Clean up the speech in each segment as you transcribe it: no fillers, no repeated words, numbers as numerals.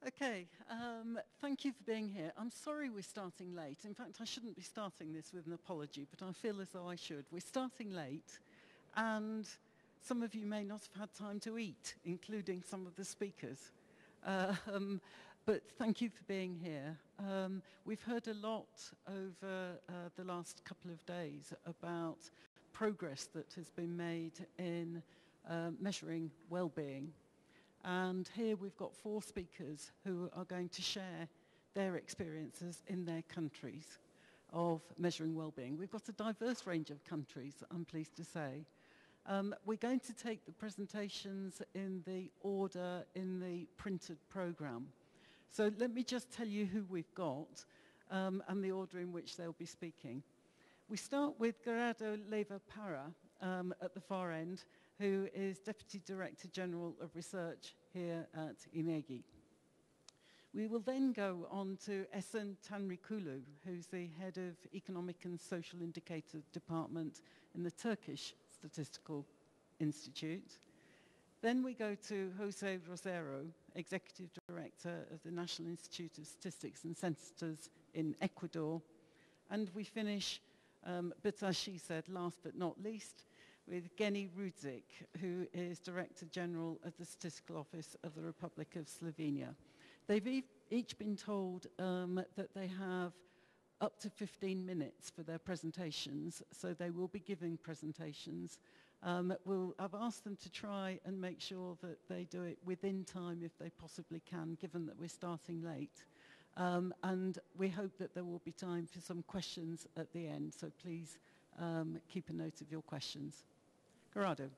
Okay, thank you for being here. I'm sorry we're starting late. In fact, I shouldn't be starting this with an apology, but I feel as though I should. We're starting late, and some of you may not have had time to eat, including some of the speakers. But thank you for being here. We've heard a lot over the last couple of days about progress that has been made in measuring well-being. And here we've got 4 speakers who are going to share their experiences in their countries of measuring well-being. We've got a diverse range of countries, I'm pleased to say. We're going to take the presentations in the order in the printed program. So let me just tell you who we've got and the order in which they'll be speaking. We start with Gerardo Leiva Parra at the far end, who is Deputy Director General of Research here at INEGI. We will then go on to Esen Tanrikulu, who's the Head of Economic and Social Indicator Department in the Turkish Statistical Institute. Then we go to Jose Rosero, Executive Director of the National Institute of Statistics and Census in Ecuador. And we finish, but as she said, last but not least, with Geni Rudzik, who is Director General of the Statistical Office of the Republic of Slovenia. They've each been told that they have up to 15 minutes for their presentations, so they will be giving presentations. I've asked them to try and make sure that they do it within time if they possibly can, given that we're starting late. And we hope that there will be time for some questions at the end, so please keep a note of your questions. Gerardo.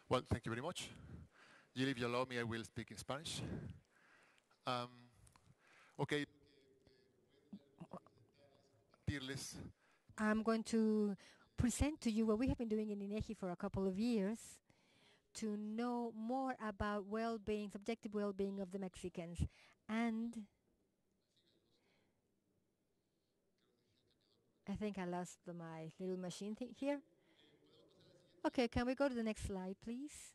Well, thank you very much. Jill, if you allow me, I will speak in Spanish. Okay. I'm going to present to you what we have been doing in INEGI for a couple of years to know more about well-being, subjective well-being of the Mexicans. And I think I lost my little machine thing here. Okay, can we go to the next slide, please?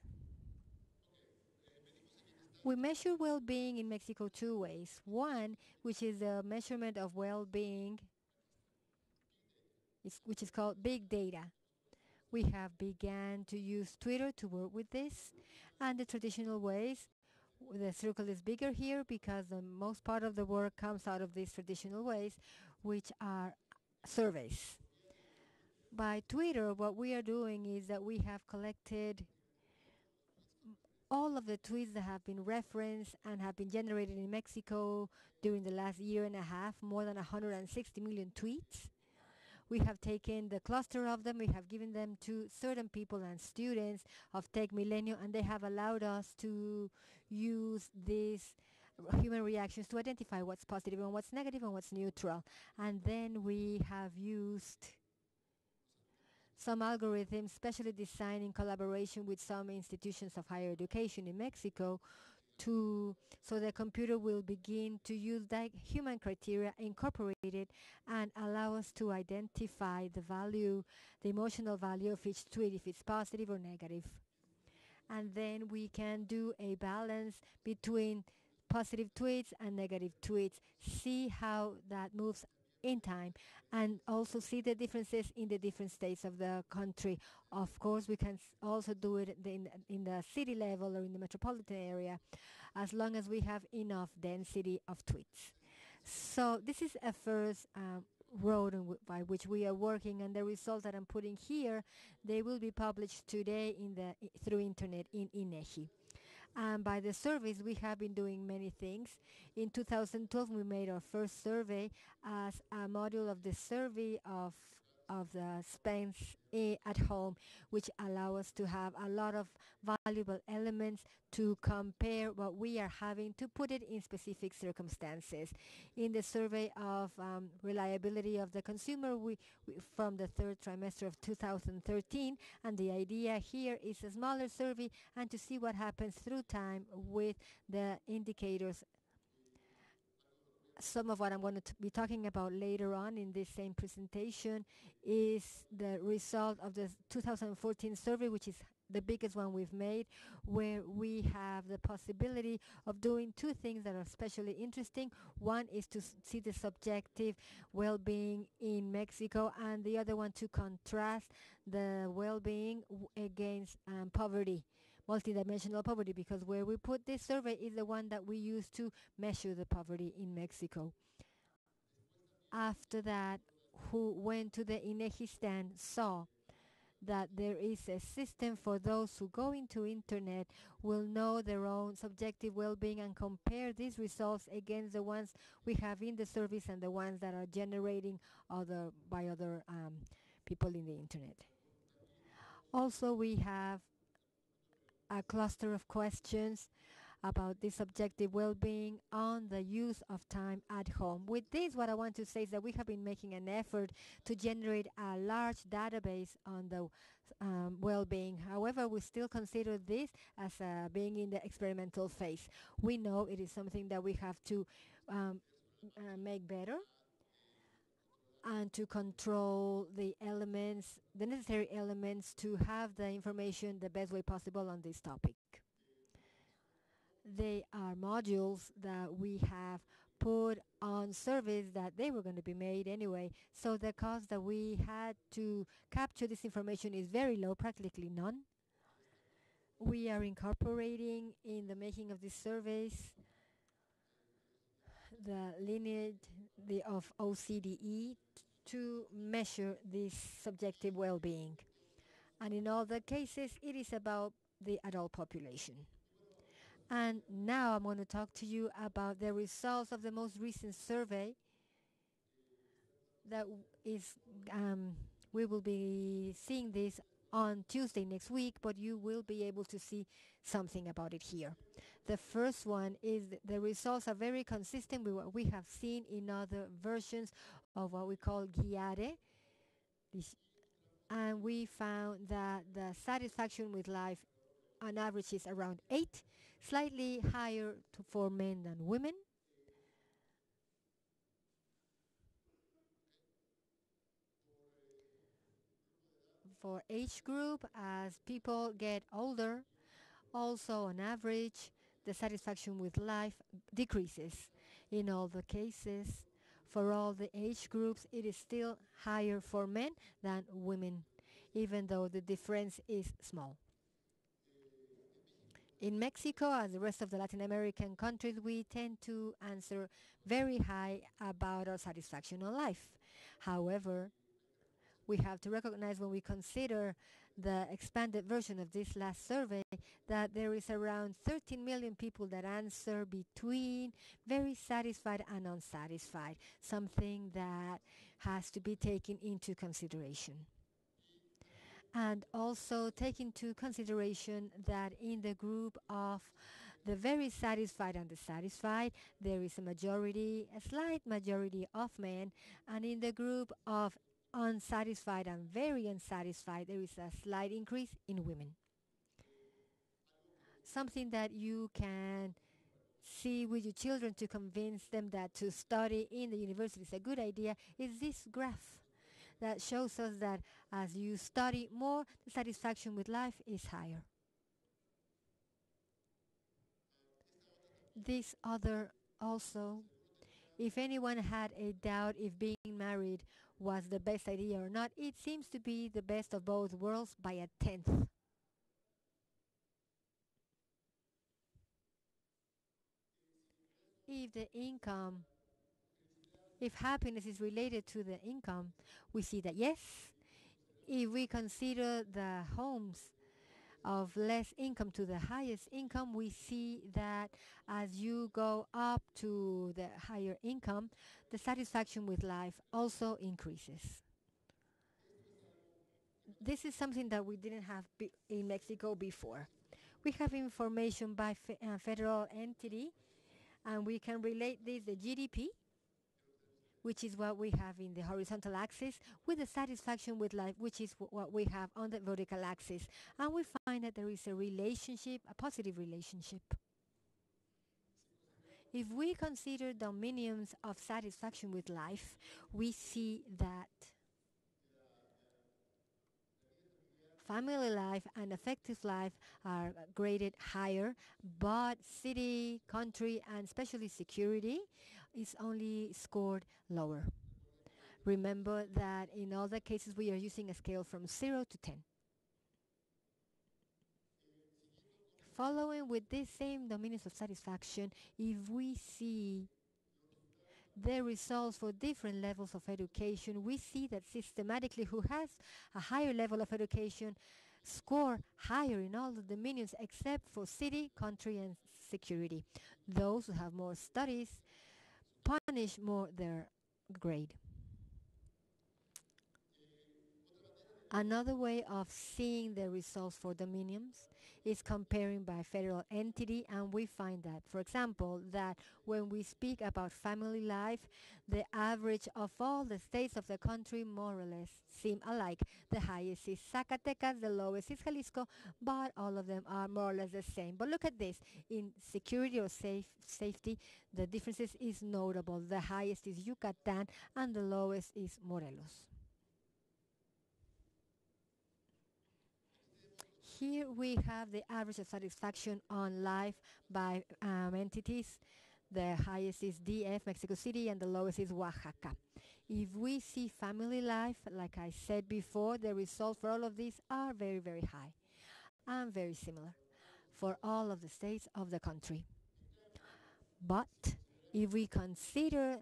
We measure well-being in Mexico 2 ways. One, which is the measurement of well-being, which is called big data. We have begun to use Twitter to work with this, and the traditional ways. The circle is bigger here because the most part of the work comes out of these traditional ways, which are surveys. By Twitter, what we are doing is that we have collected all of the tweets that have been referenced and have been generated in Mexico during the last year and a half, more than 160 million tweets. We have taken the cluster of them, we have given them to certain people and students of Tech Milenio, and they have allowed us to use these human reactions to identify what's positive and what's negative and what's neutral. And then we have used some algorithms specially designed in collaboration with some institutions of higher education in Mexico so the computer will begin to use that human criteria, incorporate it, and allow us to identify the value, the emotional value of each tweet, if it's positive or negative. And then we can do a balance between positive tweets and negative tweets, see how that moves in time, and also see the differences in the different states of the country. Of course, we can also do it in the city level or in the metropolitan area, as long as we have enough density of tweets. So this is a first road by which we are working, and the results that I'm putting here, they will be published today through internet in INEGI. By the surveys, we have been doing many things. In 2012, we made our first survey as a module of the survey of the spends at home, which allow us to have a lot of valuable elements to compare what we are having, to put it in specific circumstances. In the survey of reliability of the consumer, we from the 3rd trimester of 2013, and the idea here is a smaller survey and to see what happens through time with the indicators some of what I'm going to be talking about later on in this same presentation is the result of the 2014 survey, which is the biggest one we've made, where we have the possibility of doing two things that are especially interesting. One is to see the subjective well-being in Mexico, and the other one to contrast the well-being against poverty, multidimensional poverty, because where we put this survey is the one that we use to measure the poverty in Mexico. After that, who went to the INEGI stand saw that there is a system for those who go into internet will know their own subjective well-being and compare these results against the ones we have in the service and the ones that are generating by other people in the internet. Also, we have a cluster of questions about this subjective well-being on the use of time at home. With this, what I want to say is that we have been making an effort to generate a large database on the well-being. However, we still consider this as being in the experimental phase. We know it is something that we have to make better and to control the elements, the necessary elements to have the information the best way possible on this topic. They are modules that we have put on surveys that they were going to be made anyway, so the cost that we had to capture this information is very low, practically none. We are incorporating in the making of these surveys the lineage of OCDE to measure this subjective well-being. And in all the cases, it is about the adult population. And now I'm going to talk to you about the results of the most recent survey that is, we will be seeing this on Tuesday next week, but you will be able to see something about it here. The first one is the results are very consistent with what we have seen in other versions of what we call GUIARE. And we found that the satisfaction with life on average is around 8, slightly higher for men than women. For age group, as people get older, also on average, the satisfaction with life decreases. In all the cases, for all the age groups, it is still higher for men than women, even though the difference is small. In Mexico, as the rest of the Latin American countries, we tend to answer very high about our satisfaction on life. However, we have to recognize when we consider the expanded version of this last survey that there is around 13 million people that answer between very satisfied and unsatisfied, something that has to be taken into consideration. And also take into consideration that in the group of the very satisfied and dissatisfied, there is a slight majority of men, and in the group of unsatisfied and very unsatisfied, there is a slight increase in women. Something that you can see with your children to convince them that to study in the university is a good idea is this graph that shows us that as you study more, the satisfaction with life is higher. This other also, if anyone had a doubt if being married was the best idea or not, it seems to be the best of both worlds by a 10th. If happiness is related to the income, we see that yes. If we consider the homes of less income to the highest income, we see that as you go up to the higher income, the satisfaction with life also increases. This is something that we didn't have in Mexico before. We have information by federal entity, and we can relate this, the GDP, which is what we have in the horizontal axis, with the satisfaction with life, which is what we have on the vertical axis. And we find that there is a relationship, a positive relationship. If we consider dominions of satisfaction with life, we see that family life and effective life are graded higher, but city, country, and especially security is only scored lower. Remember that in all the cases we are using a scale from 0 to 10. Following with this same dominions of satisfaction, if we see the results for different levels of education, we see that systematically who has a higher level of education score higher in all the dominions except for city, country, and security. Those who have more studies punish more their grade. Another way of seeing the results for dominions is comparing by federal entity, and we find that, for example, that when we speak about family life, the average of all the states of the country more or less seem alike. The highest is Zacatecas, the lowest is Jalisco, but all of them are more or less the same. But look at this, in security or safety, the differences is notable. The highest is Yucatan and the lowest is Morelos. Here we have the average of satisfaction on life by entities. The highest is DF, Mexico City, and the lowest is Oaxaca. If we see family life, like I said before, the results for all of these are very, very high and very similar for all of the states of the country. But if we consider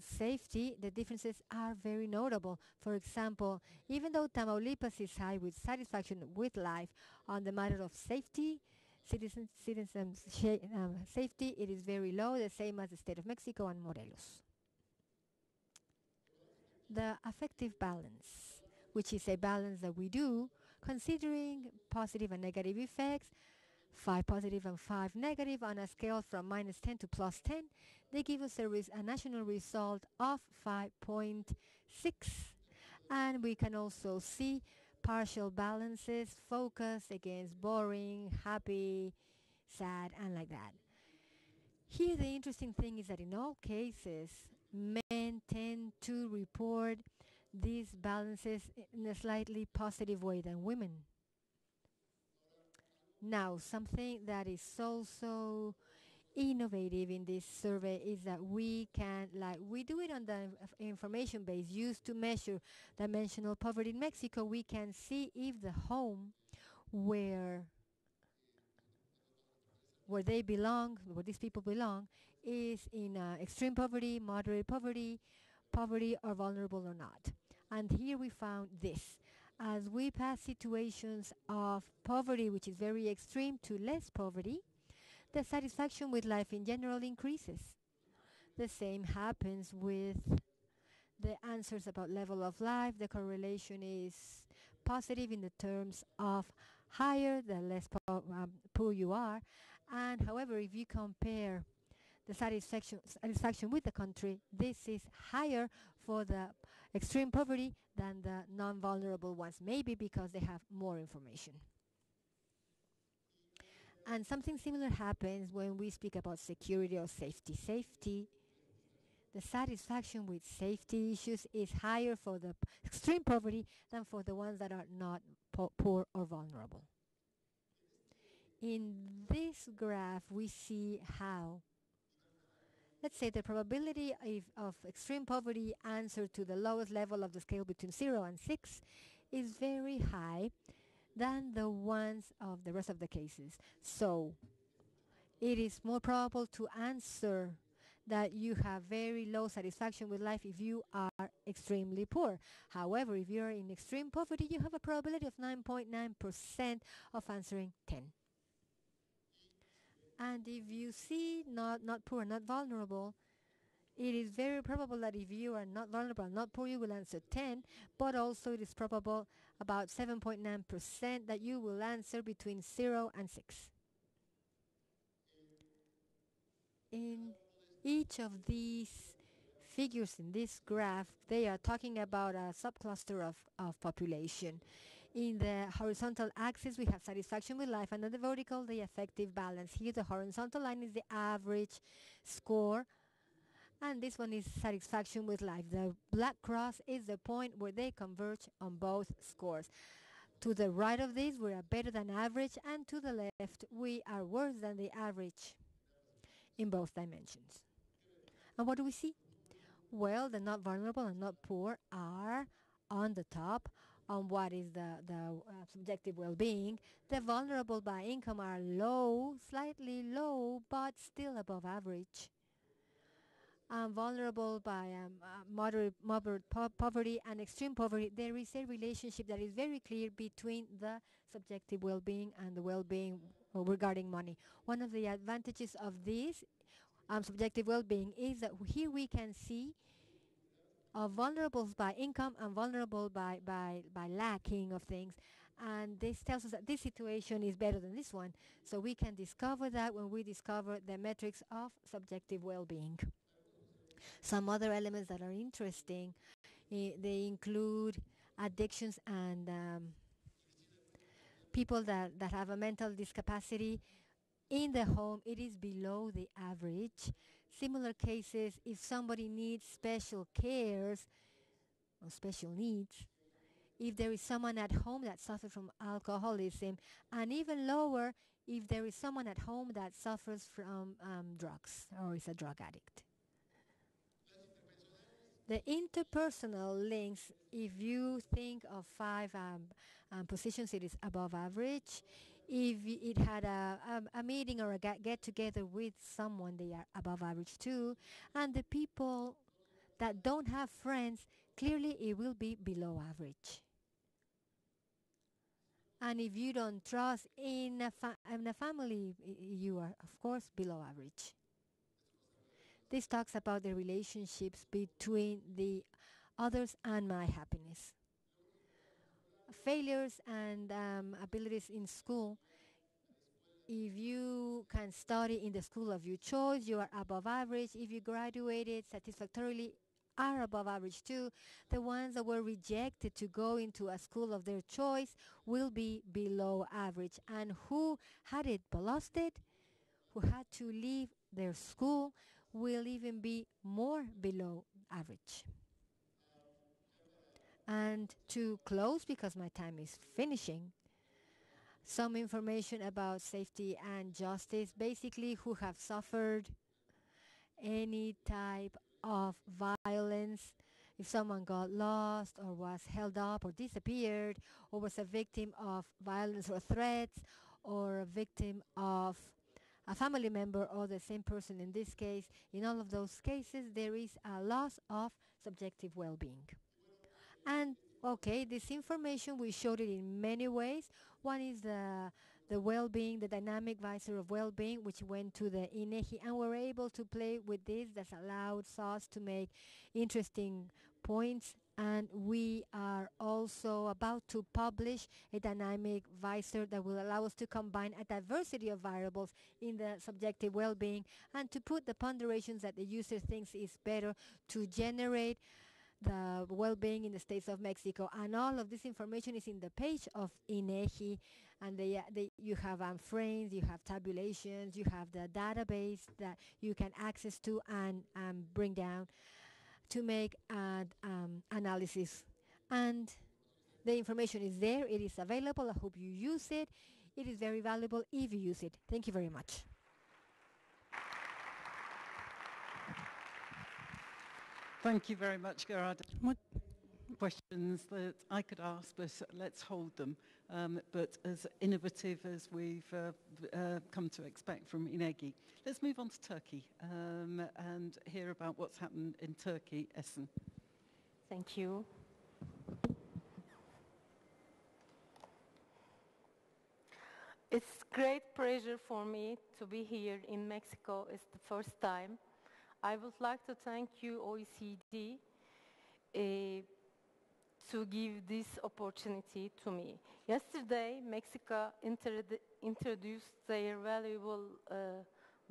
safety, the differences are very notable. For example, even though Tamaulipas is high with satisfaction with life on the matter of safety, citizens safety, it is very low, the same as the state of Mexico and Morelos. The affective balance, which is a balance that we do considering positive and negative effects, 5 positive and 5 negative on a scale from -10 to +10, they give us a national result of 5.6. And we can also see partial balances, focus against boring, happy, sad, and like that. Here the interesting thing is that in all cases, men tend to report these balances in a slightly positive way than women. Now, something that is also innovative in this survey is that we do it on the information base used to measure dimensional poverty in Mexico. We can see if the home where they belong, where these people belong, is in extreme poverty, moderate poverty, poverty, or vulnerable or not. And here we found this. As we pass situations of poverty, which is very extreme, to less poverty, the satisfaction with life in general increases. The same happens with the answers about level of life. The correlation is positive in the terms of higher the less poor you are. And however, if you compare the satisfaction with the country, this is higher for the extreme poverty than the non-vulnerable ones, maybe because they have more information. And something similar happens when we speak about security or safety. The satisfaction with safety issues is higher for the extreme poverty than for the ones that are not poor or vulnerable. In this graph, we see how, let's say, the probability of extreme poverty answer to the lowest level of the scale between 0 and 6 is very high than the ones of the rest of the cases. So it is more probable to answer that you have very low satisfaction with life if you are extremely poor. However, if you're in extreme poverty, you have a probability of 9.9% of answering 10. And if you see not poor, not vulnerable, it is very probable that if you are not vulnerable, not poor, you will answer 10, but also it is probable about 7.9% that you will answer between 0 and 6. In each of these figures in this graph, they are talking about a subcluster of population. In the horizontal axis, we have satisfaction with life, and on the vertical, the affective balance. Here, the horizontal line is the average score, and this one is satisfaction with life. The black cross is the point where they converge on both scores. To the right of this, we are better than average, and to the left, we are worse than the average in both dimensions. And what do we see? Well, the not vulnerable and not poor are on the top on what is the subjective well-being. The vulnerable by income are low, slightly low, but still above average. Vulnerable by moderate poverty and extreme poverty, there is a relationship that is very clear between the subjective well-being and the well-being regarding money. One of the advantages of this subjective well-being is that here we can see vulnerables by income and vulnerable by lacking of things. And this tells us that this situation is better than this one. So we can discover that when we discover the metrics of subjective well-being. Some other elements that are interesting, they include addictions and people that have a mental discapacity. In the home, it is below the average. Similar cases, if somebody needs special cares or special needs, if there is someone at home that suffers from alcoholism, and even lower if there is someone at home that suffers from drugs or is a drug addict. The interpersonal links, if you think of 5 positions, it is above average. If it had a meeting or a get-together with someone, they are above average too. And the people that don't have friends, clearly it will be below average. And if you don't trust in a family, you are, of course, below average. This talks about the relationships between the others and my happiness. Failures and abilities in school. If you can study in the school of your choice, you are above average. If you graduated satisfactorily, are above average too. The ones that were rejected to go into a school of their choice will be below average. And who had it, lost it, who had to leave their school, will even be more below average. And to close, because my time is finishing, some information about safety and justice, basically who have suffered any type of violence. If someone got lost or was held up or disappeared or was a victim of violence or threats or a victim of a family member or the same person in this case, in all of those cases there is a loss of subjective well-being. And okay, this information, we showed it in many ways. One is the well-being, the dynamic visor of well-being, which went to the INEGI, and we're able to play with this. That allowed us to make interesting points. And we are also about to publish a dynamic visor that will allow us to combine a diversity of variables in the subjective well-being and to put the ponderations that the user thinks is better to generate the well-being in the states of Mexico. And all of this information is in the page of INEGI, and you have frames, you have tabulations, you have the database that you can access to and bring down to make analysis. And the information is there, it is available. I hope you use it. It is very valuable if you use it. Thank you very much. Thank you very much, Gerard. Questions that I could ask, but let's hold them. But as innovative as we've come to expect from INEGI. Let's move on to Turkey and hear about what's happened in Turkey. Esin. Thank you. It's great pleasure for me to be here in Mexico. It's the first time. I would like to thank you, OECD, to give this opportunity to me. Yesterday, Mexico introduced their valuable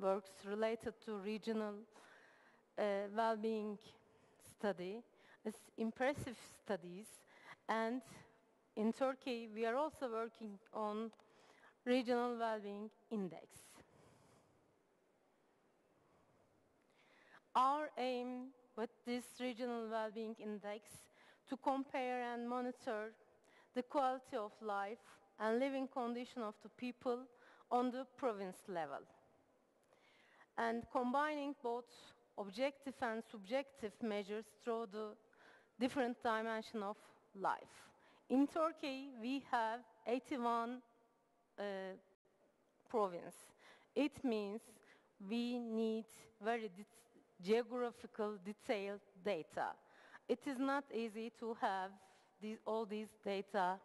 works related to regional well-being study. It's impressive studies, and in Turkey, we are also working on Regional Wellbeing Index. Our aim with this Regional Wellbeing Index to compare and monitor the quality of life and living condition of the people on the province level, and combining both objective and subjective measures through the different dimensions of life. In Turkey, we have 81 provinces. It means we need very geographical detailed data. It is not easy to have all these data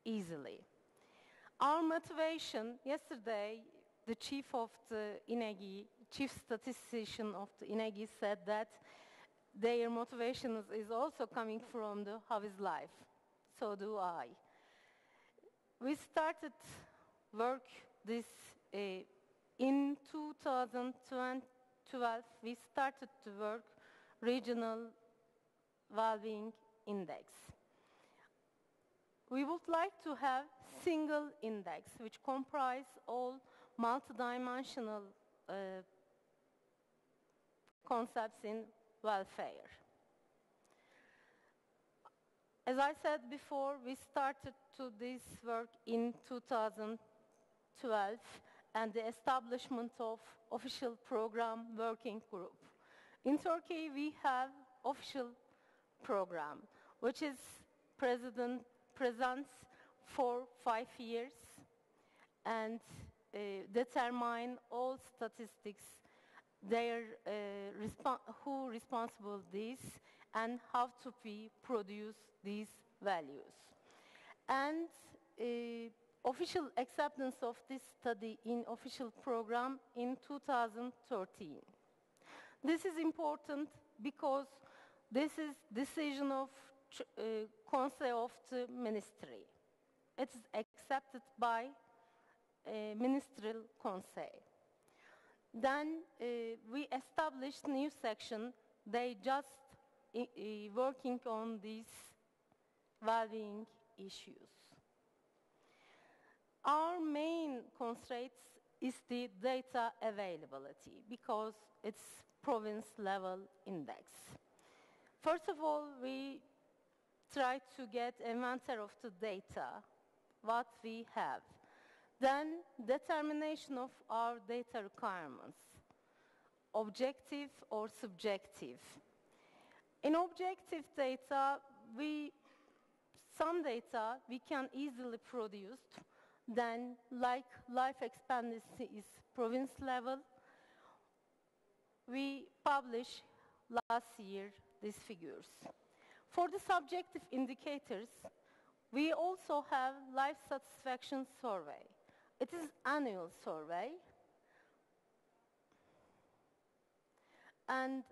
easily. Our motivation, yesterday, the chief of the INEGI, chief statistician of the INEGI said that their motivation is also coming from the how is life. So do I. We started work this in 2012. We started to work Regional Wellbeing Index. We would like to have single index which comprise all multidimensional concepts in welfare. As I said before, we started to this work in 2012 and the establishment of official program working group. In Turkey, we have official program, which is presents for 5 years and determine all statistics, who responsible this and how to be produce these values. And official acceptance of this study in official program in 2013. This is important because this is decision of Conseil of the Ministry. It is accepted by Ministerial Conseil. Then we established new section. They just working on these well-being issues. Our main constraints is the data availability because it's province level index. First of all, we try to get inventory of the data, what we have. Then determination of our data requirements, objective or subjective. In objective data, some data we can easily produce, then like life expectancy is province level. We published last year these figures. For the subjective indicators, we also have life satisfaction survey. It is annual survey and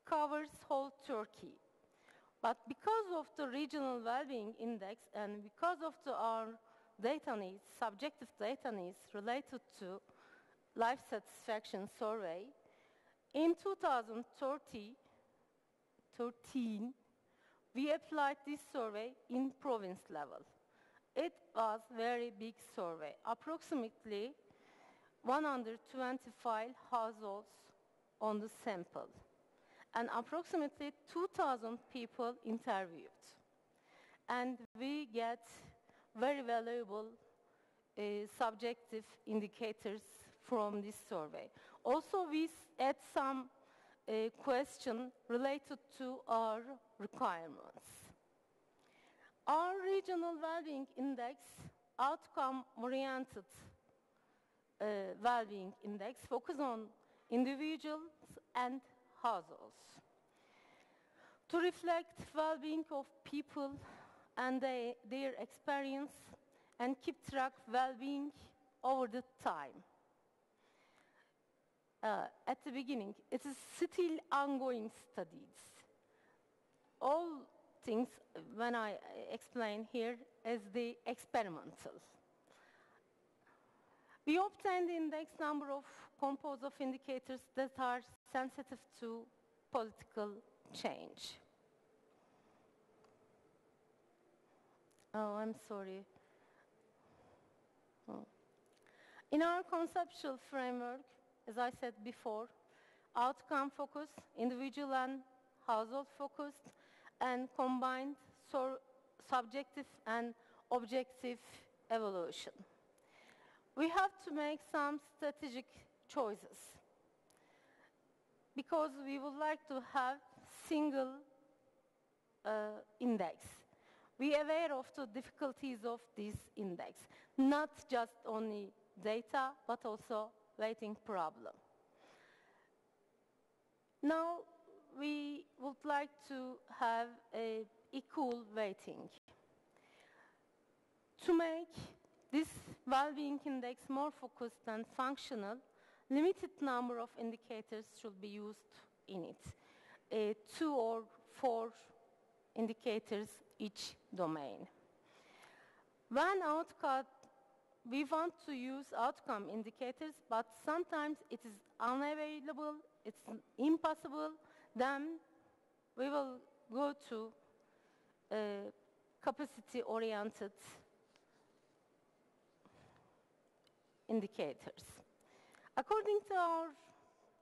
covers whole Turkey. But because of the regional well-being index and because of our data needs, subjective data needs related to life satisfaction survey, in 2013, we applied this survey in province level. It was a very big survey, approximately 125 households on the sample, and approximately 2,000 people interviewed. And we get very valuable subjective indicators from this survey. Also, we add some question related to our requirements. Our regional well-being index, outcome-oriented well-being index, focus on individuals and households to reflect well-being of people and their experience and keep track well-being over the time. At the beginning, it is still ongoing studies. All things, when I explain here, is the experimental. We obtained the index number of composed of indicators that are sensitive to political change. Oh, I'm sorry. Oh. In our conceptual framework, as I said before, outcome focused, individual and household focused, and combined subjective and objective evaluation. We have to make some strategic choices because we would like to have single index. We are aware of the difficulties of this index, not just only data, but also weighting problem. Now, we would like to have an equal weighting. To make this well-being index more focused and functional, limited number of indicators should be used in it, 2 or 4 indicators each domain. We want to use outcome indicators, but sometimes it is unavailable, it's impossible, then we will go to capacity-oriented indicators. According to our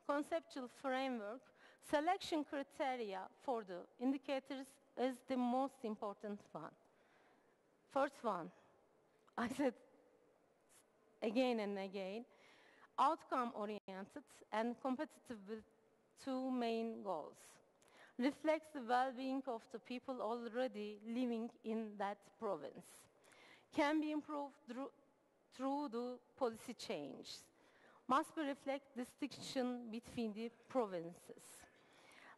conceptual framework, selection criteria for the indicators is the most important one. First one, I said again and again, outcome-oriented and competitive with 2 main goals. Reflects the well-being of the people already living in that province. Can be improved through the policy change. Must be reflect distinction between the provinces.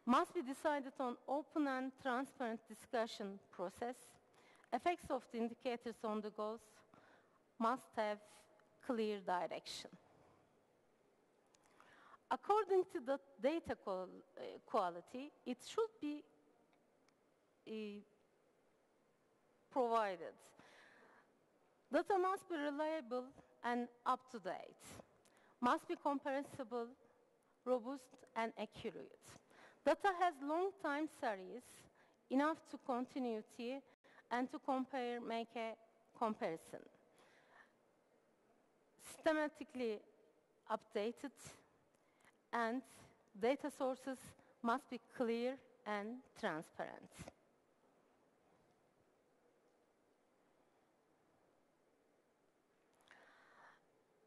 Must be decided on open and transparent discussion process. Effects of the indicators on the goals must have clear direction. According to the data quality, it should be provided. Data must be reliable and up-to-date. Must be comprehensible, robust, and accurate. Data has long time series, enough to continuity, and to make a comparison. Systematically updated, and data sources must be clear and transparent.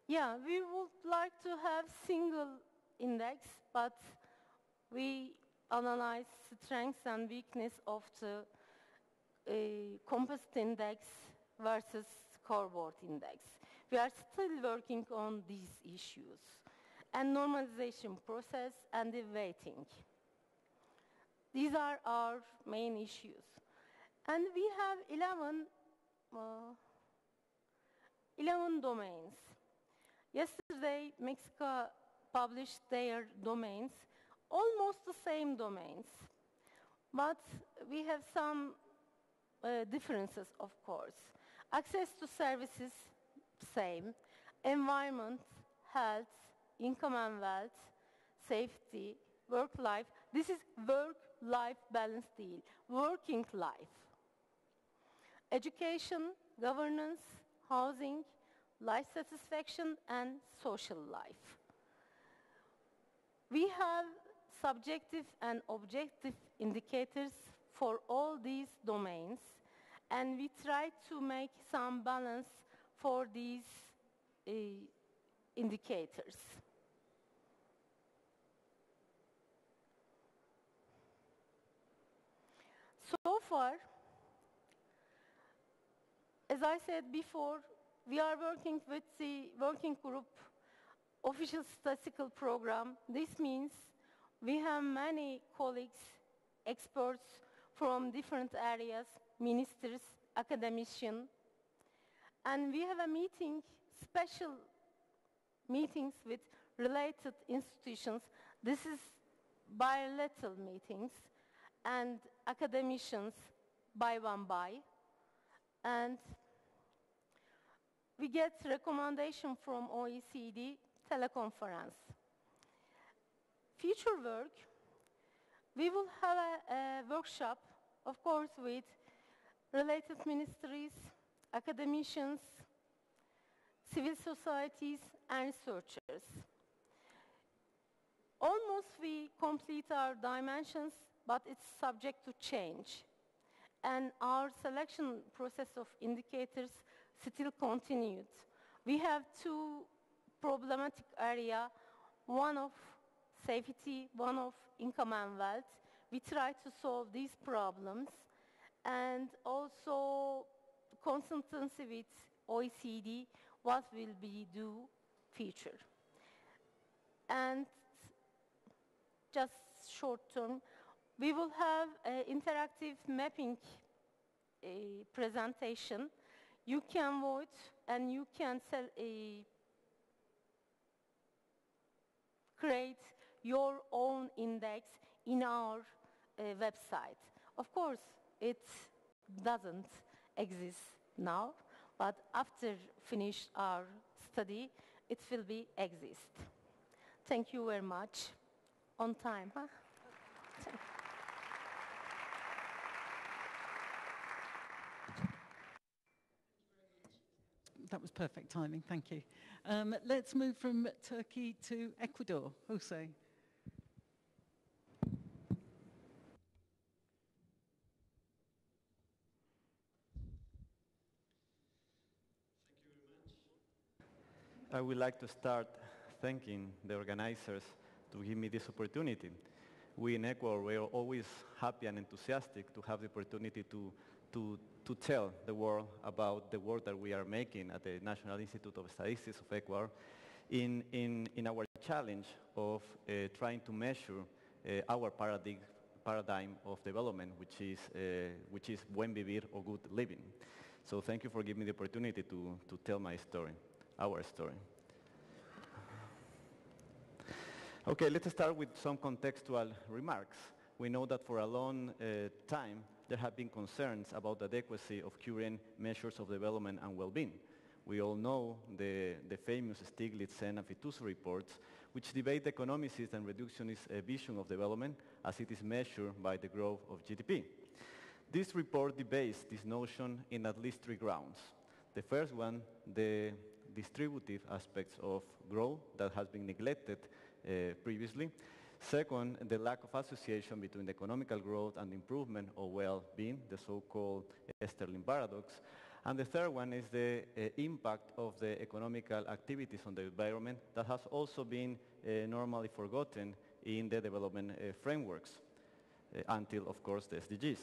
Yeah, we would like to have single index, but we analyze strengths and weakness of the composite index versus scoreboard index. We are still working on these issues and normalization process and the weighting. These are our main issues. And we have 11 domains. Yesterday, Mexico published their domains, almost the same domains. But we have some differences, of course. Access to services, same. Environment, health, income and wealth, safety, work-life. This is work-life balance deal, working life. Education, governance, housing, life satisfaction, and social life. We have subjective and objective indicators for all these domains, and we try to make some balance for these indicators. So far, as I said before, we are working with the working group official statistical program. This means we have many colleagues, experts from different areas, ministers, academicians, and we have a meeting, special meetings with related institutions. This is bilateral meetings, and academicians by one by, and we get recommendation from OECD teleconference. Future work, we will have a workshop, of course, with related ministries, academicians, civil societies, and researchers. Almost we complete our dimensions, but it's subject to change. And our selection process of indicators still continued. We have two problematic areas, one of safety, one of income and wealth. We try to solve these problems, and also consultancy with OECD, what will we do future. And just short term, we will have an interactive mapping presentation. You can vote and you can create your own index in our website. Of course, it doesn't exist now, but after finish our study, it will be exist. Thank you very much. On time, huh? That was perfect timing, thank you. Let's move from Turkey to Ecuador. Jose. I would like to start thanking the organizers to give me this opportunity. We in Ecuador were always happy and enthusiastic to have the opportunity to tell the world about the work that we are making at the National Institute of Statistics of Ecuador in our challenge of trying to measure our paradigm of development, which is buen vivir or good living. So thank you for giving me the opportunity to tell my story, our story. Okay, let's start with some contextual remarks. We know that for a long time there have been concerns about the adequacy of current measures of development and well-being. We all know the famous Stiglitz and Fitoussi reports, which debate the economicist and reductionist vision of development as it is measured by the growth of GDP. This report debates this notion in at least three grounds. The first one, the distributive aspects of growth that has been neglected previously. Second, the lack of association between the economical growth and improvement of well-being, the so-called Sterling paradox. And the third one is the impact of the economical activities on the environment that has also been normally forgotten in the development frameworks, until, of course, the SDGs.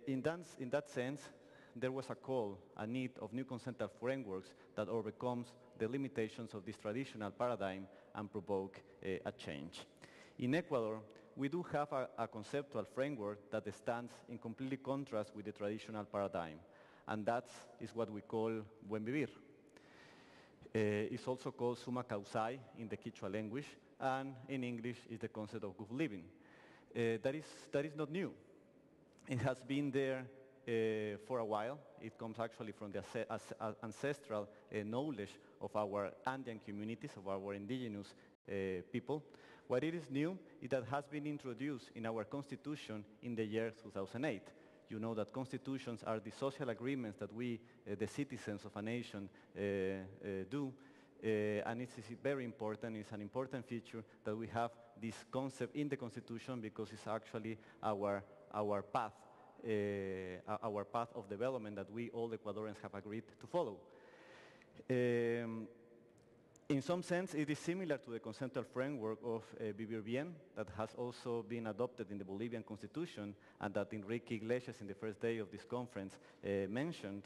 In that sense, there was a call, a need of new conceptual frameworks that overcomes the limitations of this traditional paradigm and provoke a change. In Ecuador, we do have a conceptual framework that stands in completely contrast with the traditional paradigm, and that is what we call buen vivir. It's also called summa causae in the Quechua language, and in English is the concept of good living. That is not new. It has been there for a while. It comes actually from the ancestral knowledge of our Andean communities, of our indigenous people. What it is new is that has been introduced in our constitution in the year 2008. You know that constitutions are the social agreements that we, the citizens of a nation, do. And it's very important, it's an important feature that we have this concept in the constitution because it's actually our path of development that we all Ecuadorians have agreed to follow. In some sense, it is similar to the conceptual framework of Vivir Bien that has also been adopted in the Bolivian constitution and that Enrique Iglesias in the first day of this conference mentioned.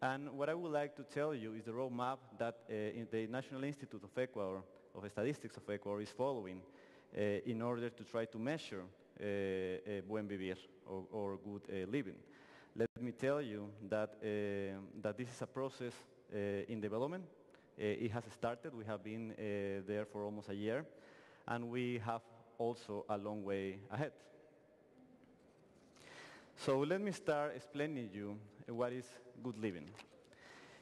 And what I would like to tell you is the roadmap that the National Institute of Ecuador, of Statistics of Ecuador is following in order to try to measure buen vivir or good living. Let me tell you that this is a process in development. It has started. We have been there for almost a year, and we have also a long way ahead. So let me start explaining you what is good living.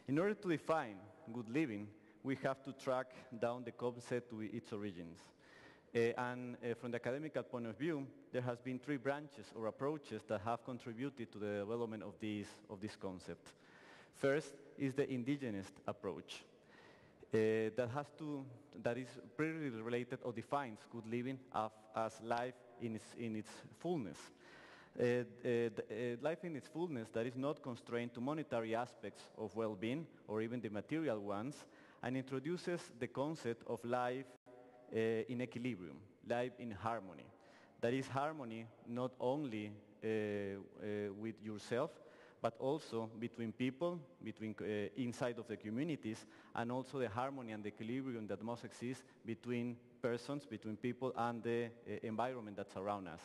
In order to define good living, we have to track down the concept to its origins. From the academical point of view, there has been 3 branches or approaches that have contributed to the development of this concept. First is the indigenous approach that is pretty related or defines good living as life in its fullness. Life in its fullness that is not constrained to monetary aspects of well-being or even the material ones, and introduces the concept of life in equilibrium, life in harmony. That is harmony not only with yourself, but also between people, inside of the communities, and also the harmony and the equilibrium that must exist between persons, between people, and the environment that's around us.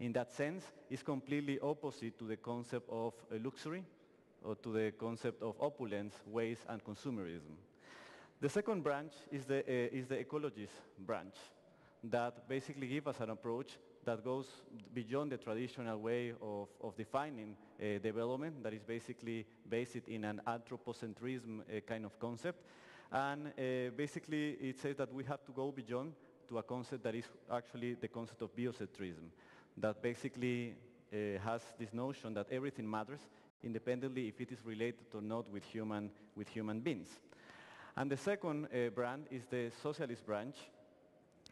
In that sense, it's completely opposite to the concept of luxury, or to the concept of opulence, waste, and consumerism. The second branch is the ecologist branch that basically gives us an approach that goes beyond the traditional way of defining development, that is basically based in an anthropocentrism kind of concept. And basically it says that we have to go beyond to a concept that is actually the concept of biocentrism, that basically has this notion that everything matters independently if it is related or not with human beings. And the second brand is the socialist branch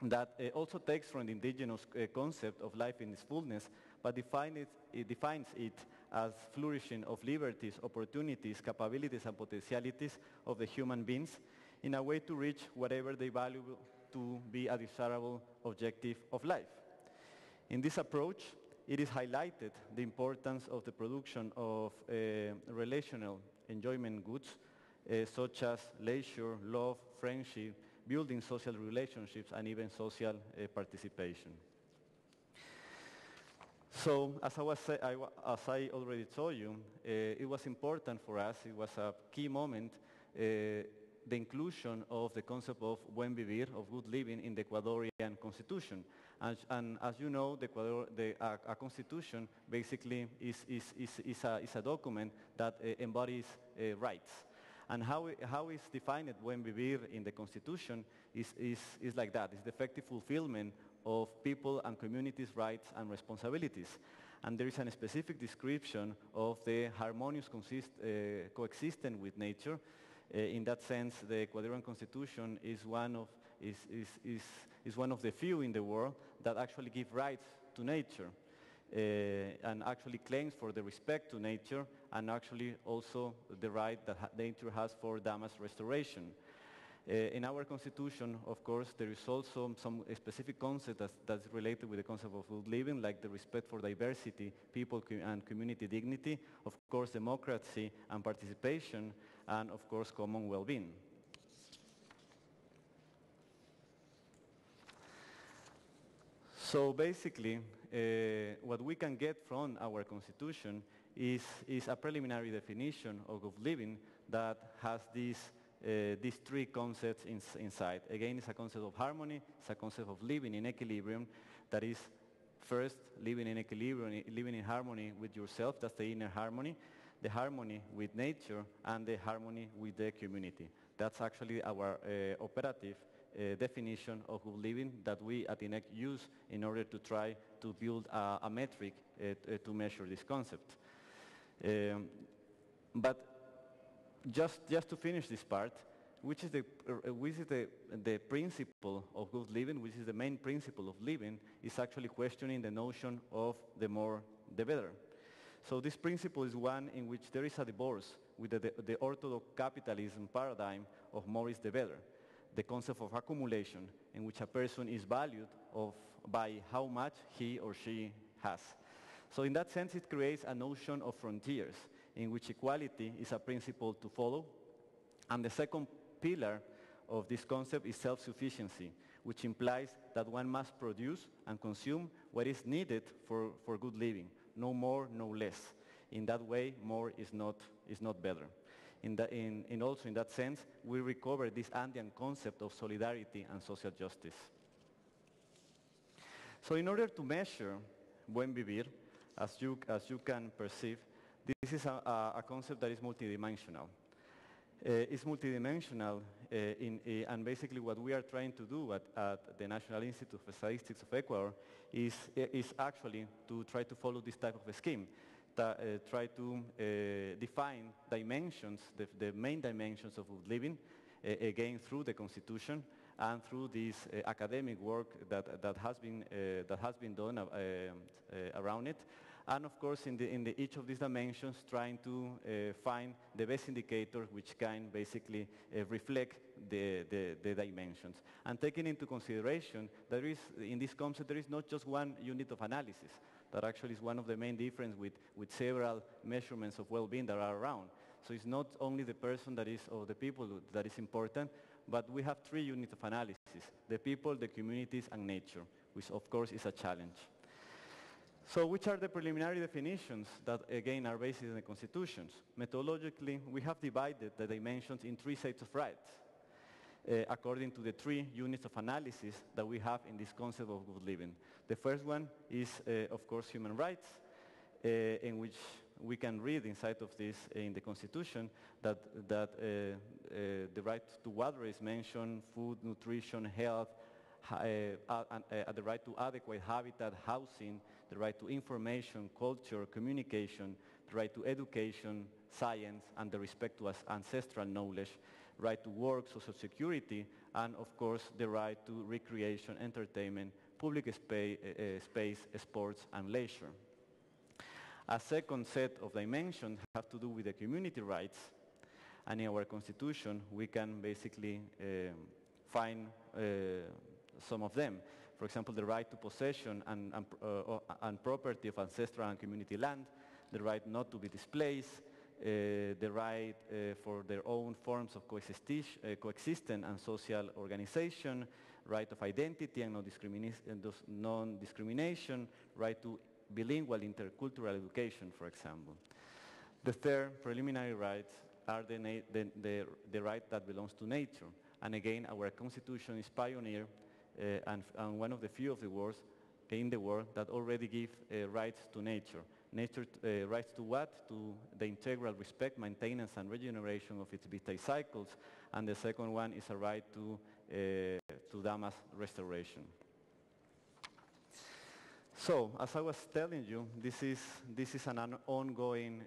that also takes from the indigenous concept of life in its fullness, but it defines it as flourishing of liberties, opportunities, capabilities, and potentialities of the human beings in a way to reach whatever they value to be a desirable objective of life. In this approach, it is highlighted the importance of the production of relational enjoyment goods such as leisure, love, friendship, building social relationships, and even social participation. So, as I already told you, it was important for us, it was a key moment, the inclusion of the concept of buen vivir, of good living, in the Ecuadorian constitution. And as you know, a constitution basically is a document that embodies rights. And how is defined buen vivir in the Constitution is like that. It's the effective fulfillment of people and communities' rights and responsibilities. And there is a specific description of the harmonious coexistence with nature. In that sense, the Ecuadorian Constitution is one of the few in the world that actually give rights to nature. And actually claims for the respect to nature, and actually also the right that nature has for damage restoration. In our constitution, of course, there is also some specific concept that's related with the concept of good living, like the respect for diversity, people and community dignity, of course democracy and participation, and of course common well-being. So basically, what we can get from our constitution is a preliminary definition of good living that has these 3 concepts inside. Again, it's a concept of harmony, it's a concept of living in equilibrium, that is first living in equilibrium, living in harmony with yourself, that's the inner harmony, the harmony with nature, and the harmony with the community. That's actually our operative definition of good living that we at INEC use in order to try to build a metric to measure this concept. But just to finish this part, which is the principle of good living, which is the main principle of living, is actually questioning the notion of the more, the better. So this principle is one in which there is a divorce with the orthodox capitalism paradigm of more is the better. The concept of accumulation, in which a person is valued by how much he or she has. So in that sense, it creates a notion of frontiers, in which equality is a principle to follow. And the second pillar of this concept is self-sufficiency, which implies that one must produce and consume what is needed for good living, no more, no less. In that way, more is not better. Also in that sense, we recover this Andean concept of solidarity and social justice. So in order to measure buen vivir, as you can perceive, this is a concept that is multidimensional. It's multidimensional and basically what we are trying to do at the National Institute of Statistics of Ecuador is actually to try to follow this type of a scheme. Try to define dimensions, the main dimensions of good living, again through the Constitution and through this academic work that has been done around it. And of course, in each of these dimensions, trying to find the best indicator which can basically reflect the dimensions. And taking into consideration, in this concept, there is not just one unit of analysis. That actually is one of the main differences with several measurements of well-being that are around. So it's not only the person that is, or the people that is important, but we have three units of analysis: the people, the communities, and nature, which of course is a challenge. So which are the preliminary definitions that again are based in the constitutions? Methodologically, we have divided the dimensions in three sets of rights, according to the three units of analysis that we have in this concept of good living. The first one is, of course, human rights, in which we can read inside of this in the Constitution that the right to water is mentioned, food, nutrition, health, the right to adequate habitat, housing, the right to information, culture, communication, the right to education, science, and the respect to ancestral knowledge, right to work, social security, and of course the right to recreation, entertainment, public space, sports, and leisure. A second set of dimensions have to do with the community rights, and in our Constitution we can basically find some of them. For example, the right to possession and property of ancestral and community land, the right not to be displaced, the right for their own forms of coexistence and social organization, right of identity and non-discrimination, right to bilingual intercultural education, for example. The third preliminary rights are the right that belongs to nature. And again, our Constitution is pioneer and one of the few of the worlds in the world that already give rights to nature. Nature rights to what? To the integral respect, maintenance, and regeneration of its vital cycles. And the second one is a right to damage restoration. So, as I was telling you, this is an ongoing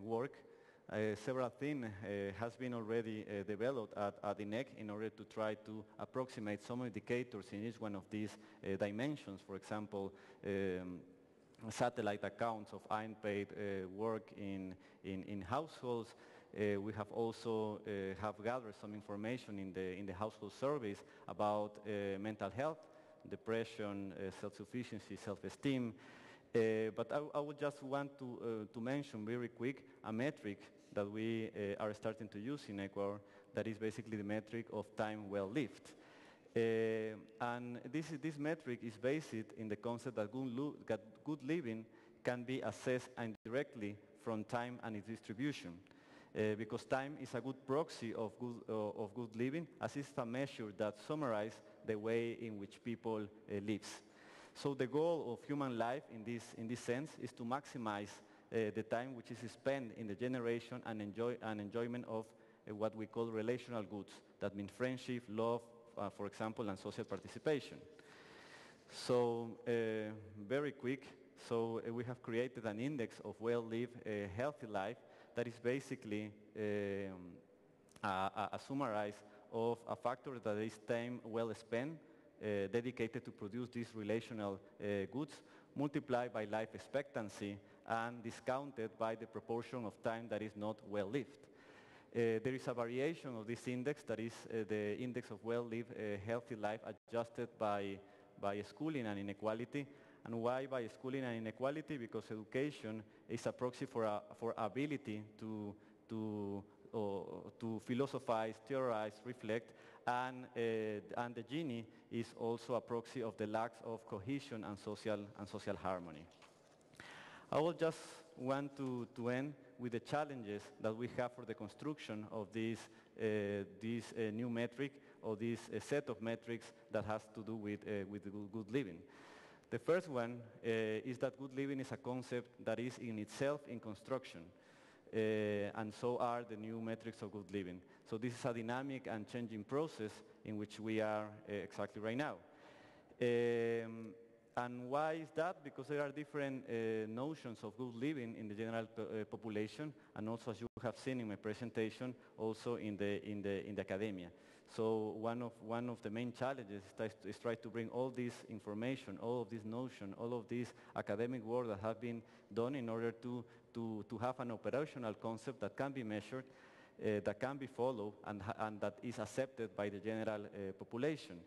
work. Several things has been already developed at INEC in order to try to approximate some indicators in each one of these dimensions. For example, satellite accounts of unpaid work in households. We have also have gathered some information in the household surveys about mental health, depression, self-sufficiency, self-esteem. But I would just want to mention very quick a metric that we are starting to use in Ecuador, that is basically the metric of time well lived. And this metric is based in the concept that good living can be assessed indirectly from time and its distribution. Because time is a good proxy of good living, as it's a measure that summarizes the way in which people live. So the goal of human life in this sense is to maximize the time which is spent in the generation and enjoyment of what we call relational goods. That means friendship, love, for example, and social participation. So very quick, so we have created an index of well-lived, healthy life that is basically a summarize of a factor that is time well spent, dedicated to produce these relational goods, multiplied by life expectancy and discounted by the proportion of time that is not well lived. There is a variation of this index, that is the index of well-lived healthy life adjusted by schooling and inequality. And why by schooling and inequality? Because education is a proxy for ability to philosophize, theorize, reflect, and the Gini is also a proxy of the lack of cohesion and social harmony. I will just want to end with the challenges that we have for the construction of this new metric, or this set of metrics that has to do with good living. The first one is that good living is a concept that is in itself in construction. and so are the new metrics of good living. So this is a dynamic and changing process in which we are exactly right now. And why is that? Because there are different notions of good living in the general population, and also, as you have seen in my presentation, also in the academia. So one of the main challenges is try to bring all this information, all of this notion, all of this academic work that have been done in order to have an operational concept that can be measured, that can be followed, and that is accepted by the general population.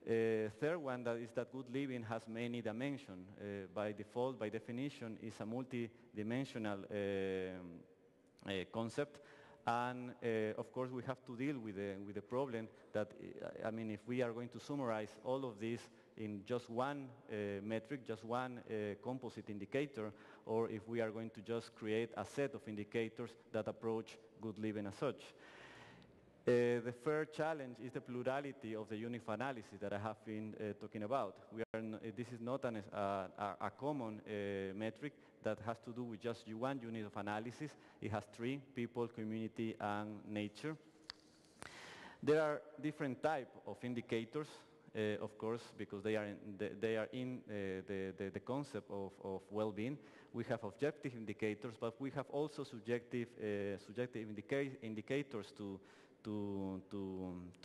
Third one is that good living has many dimensions. By default, by definition, is a multi-dimensional concept. And of course, we have to deal with the problem that, I mean, if we are going to summarize all of this in just one metric, just one composite indicator, or if we are going to just create a set of indicators that approach good living as such. The third challenge is the plurality of the unit of analysis that I have been talking about. This is not a common metric that has to do with just one unit of analysis. It has three: people, community, and nature. There are different types of indicators, of course, because they are in the concept of well-being. We have objective indicators, but we have also subjective indicators to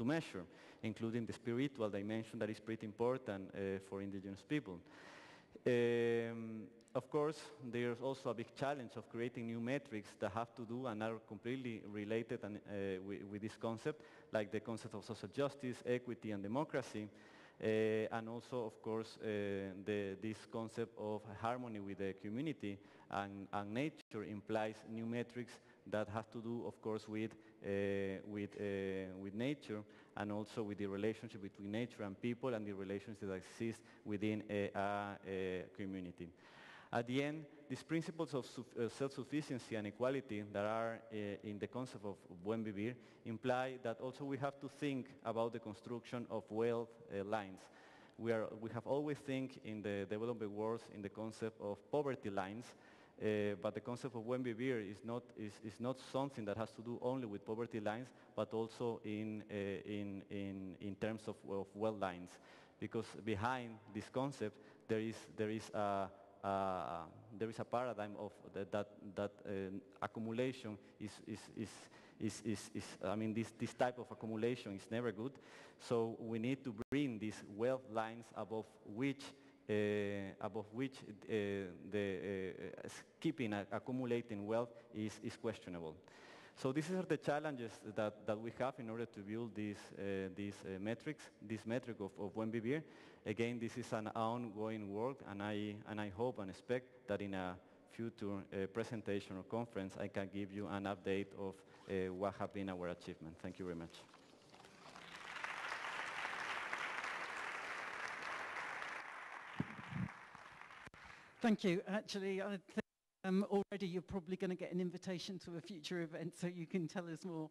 measure, including the spiritual dimension that is pretty important for indigenous people. Of course, there's also a big challenge of creating new metrics that have to do and are completely related with this concept, like the concept of social justice, equity, and democracy, and also, of course, this concept of harmony with the community and nature implies new metrics that have to do, of course, with nature, and also with the relationship between nature and people, and the relationship that exists within a community. At the end, these principles of self-sufficiency and equality that are in the concept of Buen Vivir imply that also we have to think about the construction of wealth lines. We have always think in the developing world in the concept of poverty lines, but the concept of Buen Vivir is not something that has to do only with poverty lines, but also in terms of wealth lines, because behind this concept there is a paradigm of that accumulation is I mean, this type of accumulation is never good. So we need to bring these wealth lines above which accumulating wealth is questionable. So these are the challenges that we have in order to build these metrics, this metric of Buen Vivir. Again, this is an ongoing work, and I hope and expect that in a future presentation or conference I can give you an update of what have been our achievements. Thank you very much. Thank you. Actually, I think already you're probably going to get an invitation to a future event, so you can tell us more.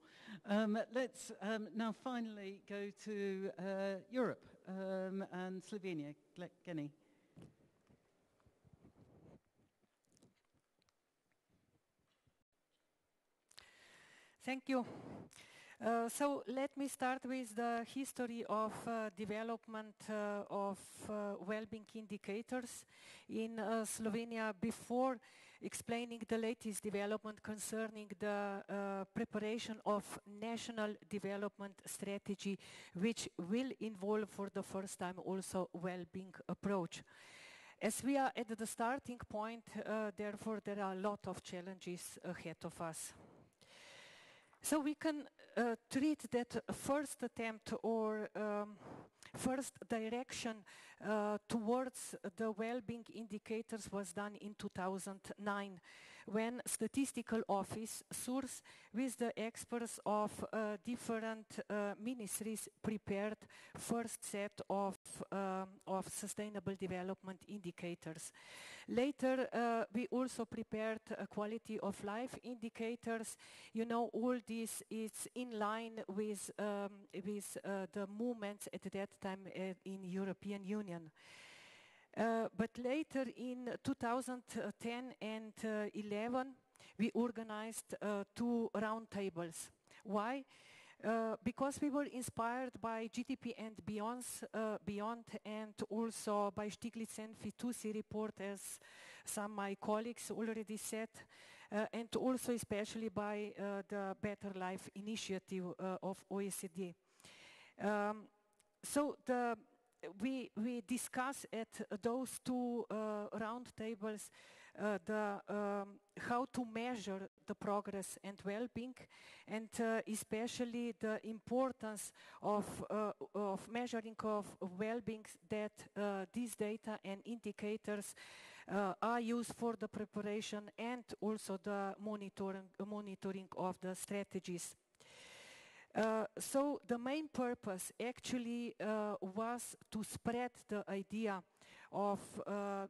Let's now finally go to Europe and Slovenia. Geni. Thank you. So let me start with the history of development of well-being indicators in Slovenia before explaining the latest development concerning the preparation of national development strategy, which will involve for the first time also well-being approach. As we are at the starting point, therefore there are a lot of challenges ahead of us. So we can treat that first attempt or first direction towards the well-being indicators was done in 2009, when Statistical Office, SURS, with the experts of different ministries prepared first set of sustainable development indicators. Later, we also prepared quality of life indicators. You know, all this is in line with the movements at that time in European Union. But later in 2010 and 11, we organized 2 roundtables. Why? Because we were inspired by GDP and Beyond, and also by Stiglitz and Fitoussi report, as some of my colleagues already said, and also especially by the Better Life initiative of OECD. So we discuss at those 2 roundtables how to measure the progress and well-being, and especially the importance of measuring of well-being, that these data and indicators are used for the preparation and also the monitoring of the strategies. So the main purpose actually was to spread the idea of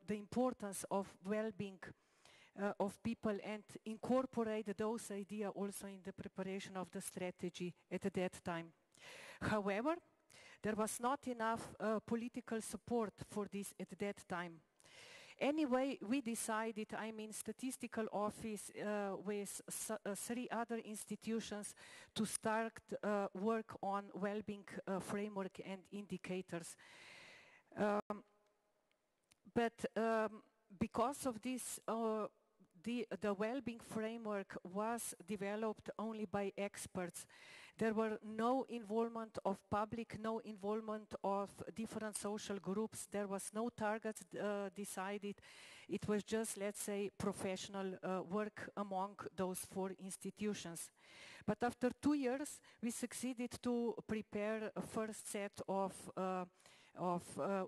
the importance of well-being of people and incorporate those ideas also in the preparation of the strategy at that time. However, there was not enough political support for this at that time. Anyway, we decided, I mean statistical office with 3 other institutions, to start work on well-being framework and indicators. But because of this, the well-being framework was developed only by experts. There were no involvement of public, no involvement of different social groups. There was no targets decided. It was just, let's say, professional work among those 4 institutions. But after 2 years, we succeeded to prepare a first set of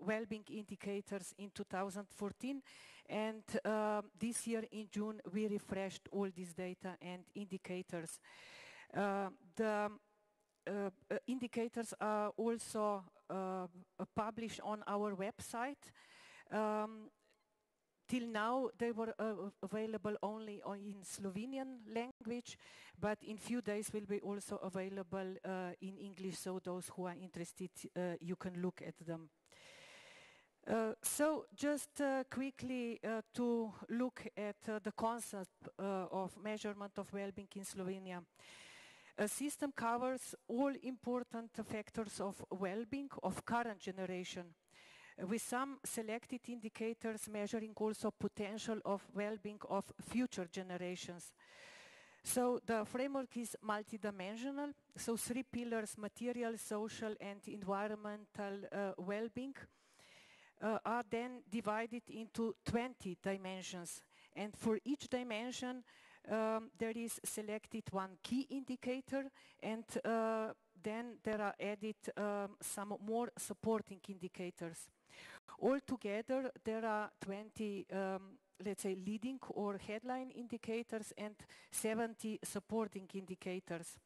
well-being indicators in 2014, and this year in June we refreshed all these data and indicators. The indicators are also published on our website. Till now they were available only in Slovenian language, but in few days will be also available in English, so those who are interested, you can look at them. So just quickly to look at the concept of measurement of well-being in Slovenia. A system covers all important factors of well-being of current generation, with some selected indicators measuring also potential of well-being of future generations. So the framework is multidimensional, so 3 pillars: material, social and environmental well-being are then divided into 20 dimensions, and for each dimension there is selected 1 key indicator, and then there are added some more supporting indicators. Altogether, there are 20, let's say, leading or headline indicators and 70 supporting indicators.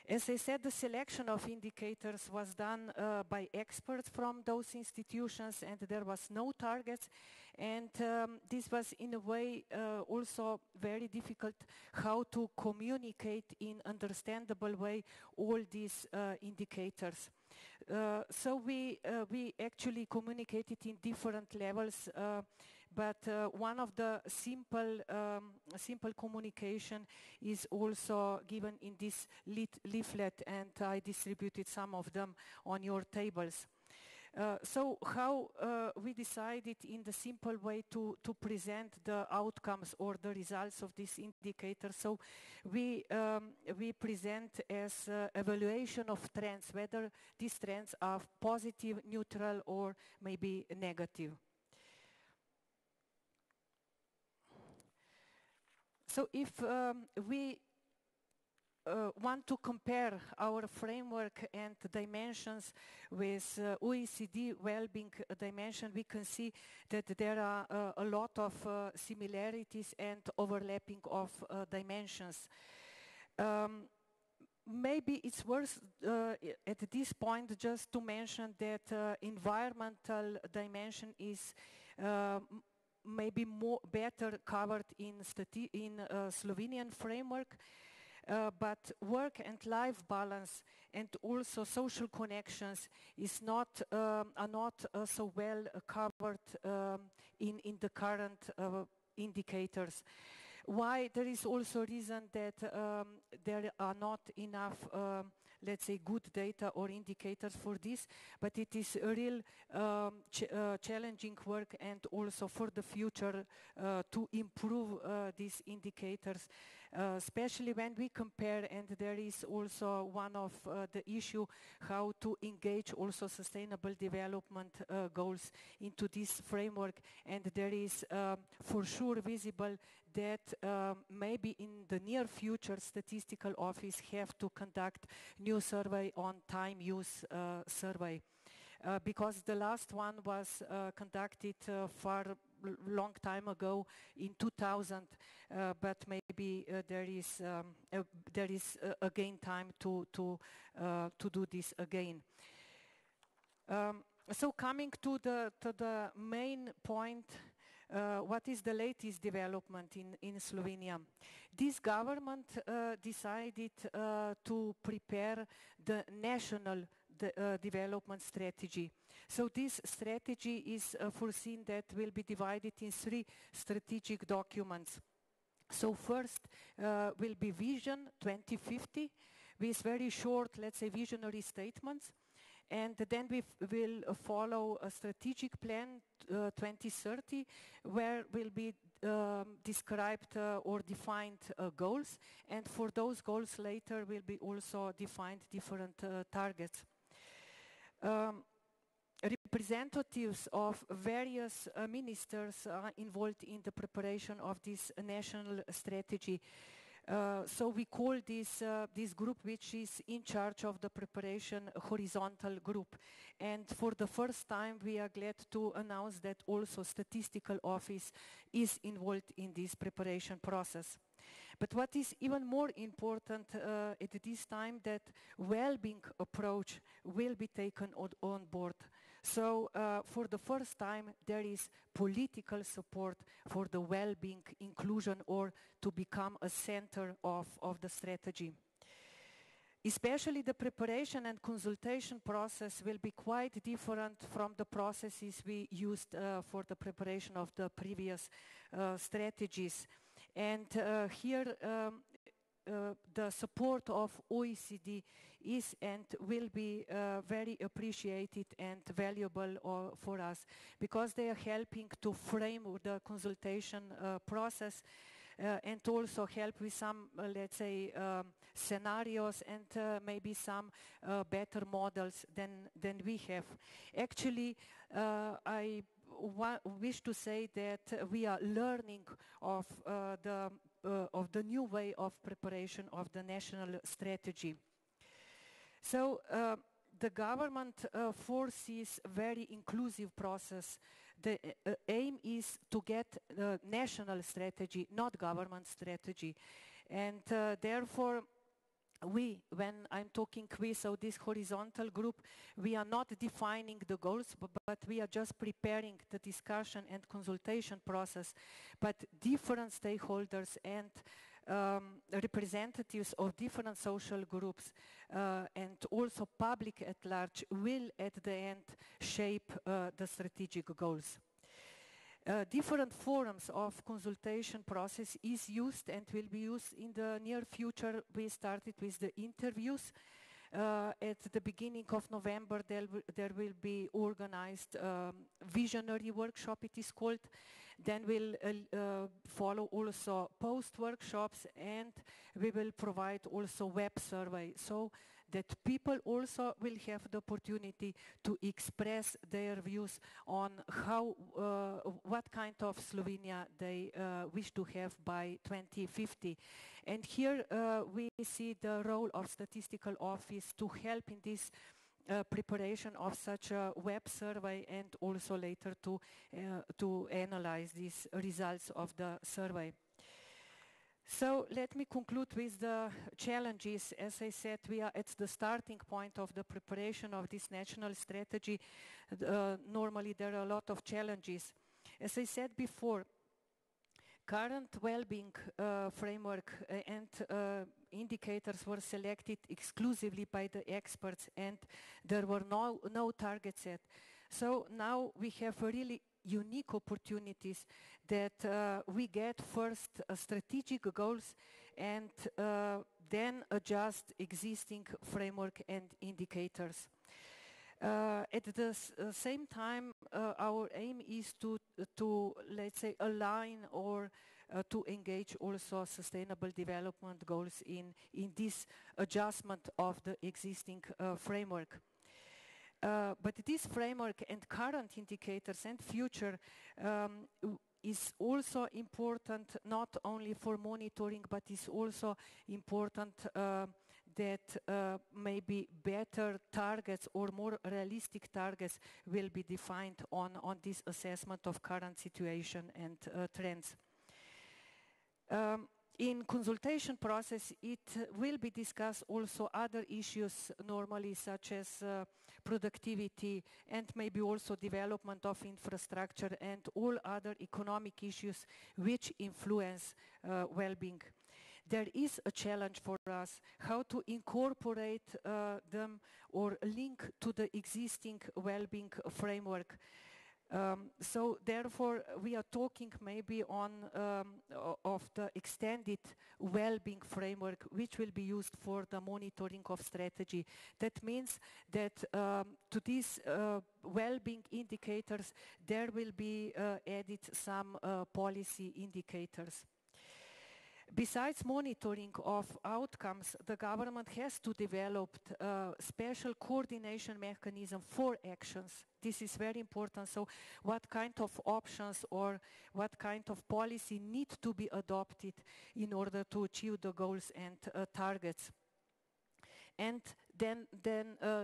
As I said, the selection of indicators was done by experts from those institutions, and there was no targets, and this was in a way also very difficult how to communicate in understandable way all these indicators. So we actually communicated in different levels, but one of the simple communication is also given in this leaflet, and I distributed some of them on your tables. So how we decided in the simple way to present the outcomes or the results of this indicator. So we present as evaluation of trends, whether these trends are positive, neutral, or maybe negative. So if we want to compare our framework and dimensions with OECD well-being dimension, we can see that there are a lot of similarities and overlapping of dimensions. Maybe it's worth at this point just to mention that environmental dimension is maybe better covered in Slovenian framework. But work and life balance and also social connections are not so well covered in the current indicators. Why? There is also reason that there are not enough let's say good data or indicators for this, but it is a real challenging work, and also for the future to improve these indicators, especially when we compare, and there is also one of the issue how to engage also sustainable development goals into this framework, and there is for sure visible that maybe in the near future statistical office have to conduct new survey on time use survey. Because the last one was conducted far long time ago in 2000, but maybe there is again time to do this again. So coming to the main point, what is the latest development in Slovenia? This government decided to prepare the national development strategy. So this strategy is foreseen that will be divided in 3 strategic documents. So first will be Vision 2050 with very short, let's say, visionary statements. And then we will follow a strategic plan 2030 where will be described or defined goals, and for those goals later will be also defined different targets. Representatives of various ministers are involved in the preparation of this national strategy. So we call this group, which is in charge of the preparation, horizontal group. And for the first time, we are glad to announce that also statistical office is involved in this preparation process. But what is even more important at this time, that well-being approach will be taken on board. So for the first time, there is political support for the well-being inclusion, or to become a center of the strategy. Especially the preparation and consultation process will be quite different from the processes we used for the preparation of the previous strategies. And here the support of OECD is and will be very appreciated and valuable for us, because they are helping to frame the consultation process and also help with some, let's say, scenarios and maybe some better models than we have. Actually, I wish to say that we are learning of the new way of preparation of the national strategy. So the government foresees very inclusive process. The aim is to get a national strategy, not government strategy. And therefore, when I'm talking with, so this horizontal group, we are not defining the goals, but we are just preparing the discussion and consultation process. But different stakeholders and representatives of different social groups and also public at large will at the end shape the strategic goals. Different forms of consultation process is used and will be used in the near future. We started with the interviews. At the beginning of November, there will be organized visionary workshop, it is called. Then we'll follow also post-workshops, and we will provide also web survey, so that people also will have the opportunity to express their views on how, what kind of Slovenia they wish to have by 2050. And here we see the role of statistical office to help in this preparation of such a web survey, and also later to analyze these results of the survey. So let me conclude with the challenges. As I said, we are at the starting point of the preparation of this national strategy. Normally there are a lot of challenges. As I said before, current well-being framework and indicators were selected exclusively by the experts, and there were no targets set. So now we have really unique opportunities that we get first strategic goals and then adjust existing framework and indicators. At the same time, our aim is to let's say, align or to engage also sustainable development goals in this adjustment of the existing framework. But this framework and current indicators and future is also important not only for monitoring, but is also important that maybe better targets or more realistic targets will be defined on this assessment of current situation and trends. In consultation process, it will be discussed also other issues normally, such as productivity and maybe also development of infrastructure and all other economic issues which influence well-being. There is a challenge for us how to incorporate them or link to the existing well-being framework. So therefore we are talking maybe on of the extended well-being framework which will be used for the monitoring of strategy. That means that to these well-being indicators there will be added some policy indicators. Besides monitoring of outcomes, the government has to develop a special coordination mechanism for actions. This is very important. So what kind of options or what kind of policy need to be adopted in order to achieve the goals and targets? And then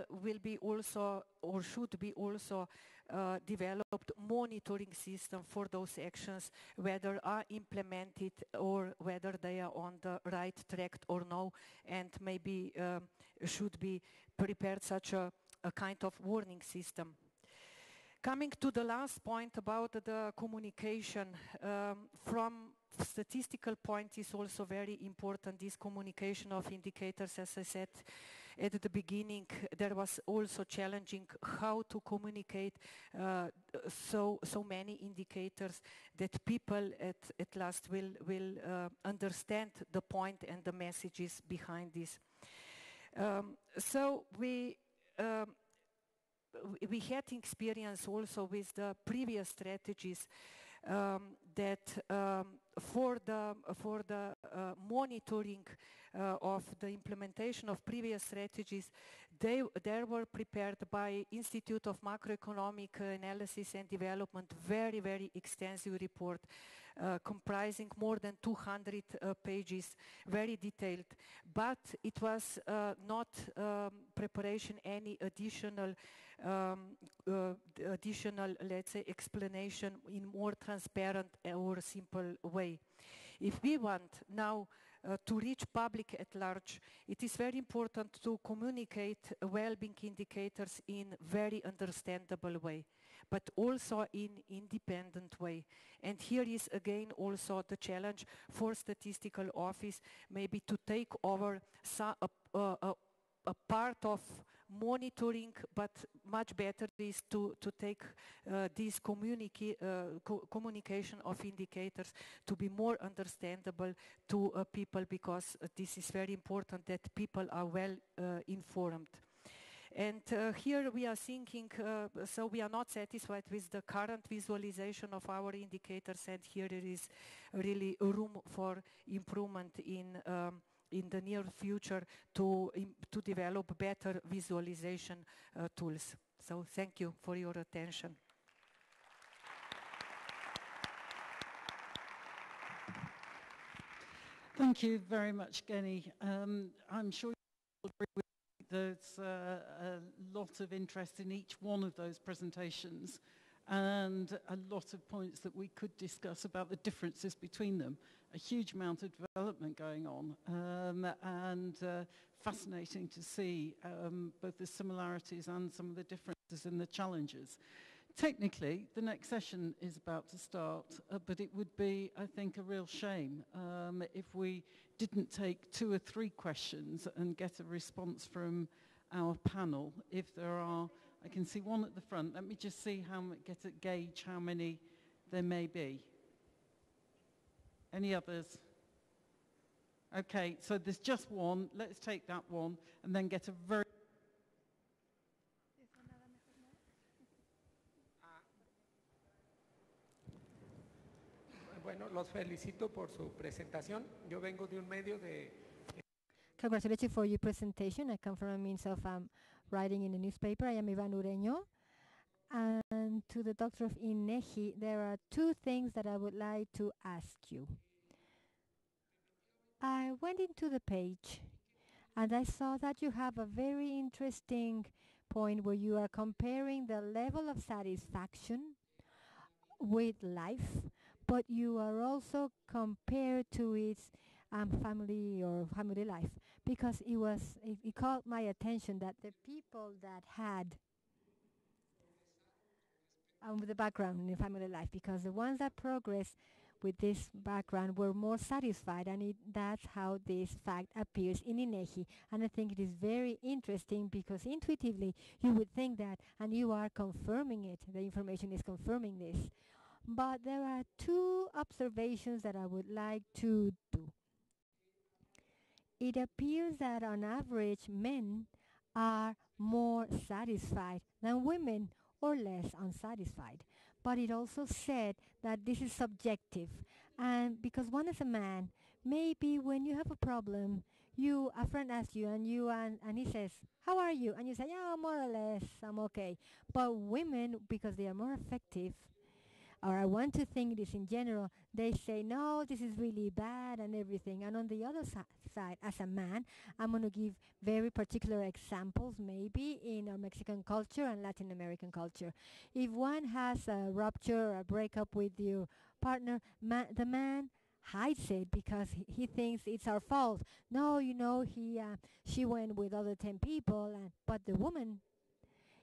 will be also or should be also developed monitoring system for those actions, whether are implemented or whether they are on the right track or no, and maybe should be prepared such a kind of warning system. Coming to the last point about the communication, from statistical point is also very important, this communication of indicators. As I said at the beginning, there was also challenging how to communicate so many indicators that people at last will understand the point and the messages behind this. So we had experience also with the previous strategies that for the monitoring of the implementation of previous strategies, they were prepared by Institute of Macroeconomic Analysis and Development very extensive report comprising more than 200 pages, very detailed. But it was not preparation any additional, let's say, explanation in more transparent or simple way. If we want now to reach public at large, it is very important to communicate well-being indicators in very understandable way, but also in independent way. And here is again also the challenge for statistical office, maybe to take over a part of monitoring, but much better is to take this communication of indicators to be more understandable to people, because this is very important that people are well informed. And here we are thinking, so we are not satisfied with the current visualization of our indicators, and here there is really room for improvement in the near future to develop better visualization tools. So thank you for your attention. Thank you very much, Geni. I'm sure you'll agree with me, there's a lot of interest in each one of those presentations and a lot of points that we could discuss about the differences between them. A huge amount of development going on and fascinating to see both the similarities and some of the differences in the challenges. Technically, the next session is about to start, but it would be, I think, a real shame if we didn't take 2 or 3 questions and get a response from our panel. If there are I can see one at the front. Let me just see get a gauge how many there may be. Any others? Okay, so there's just one. Let's take that one and then get a very... Bueno, los felicito por su presentación. Yo vengo de un medio de... Congratulations for your presentation. I come from a means of writing in the newspaper. I am Ivan Ureño. And to the doctor of INEGI, there are two things that I would like to ask you. I went into the page and I saw that you have a very interesting point where you are comparing the level of satisfaction with life, but you are also compared to its family or family life, because it caught my attention that the people that had the background in family life, because the ones that progressed with this background were more satisfied, and that's how this fact appears in INEGI. And I think it is very interesting, because intuitively you would think that, and you are confirming it, the information is confirming this. But there are two observations that I would like to do. It appears that on average men are more satisfied than women, or less unsatisfied. But it also said that this is subjective, and because one is a man, maybe when you have a problem, a friend asks you and he says, "How are you?" and you say, "Yeah, more or less, I'm okay." But women, because they are more effective, or I want to think this in general, they say, "No, this is really bad," and everything. And on the other side, as a man, I'm going to give very particular examples, maybe in our Mexican culture and Latin American culture. If one has a rupture or a breakup with your partner, the man hides it because he thinks it's our fault. No, she went with other 10 people, but the woman,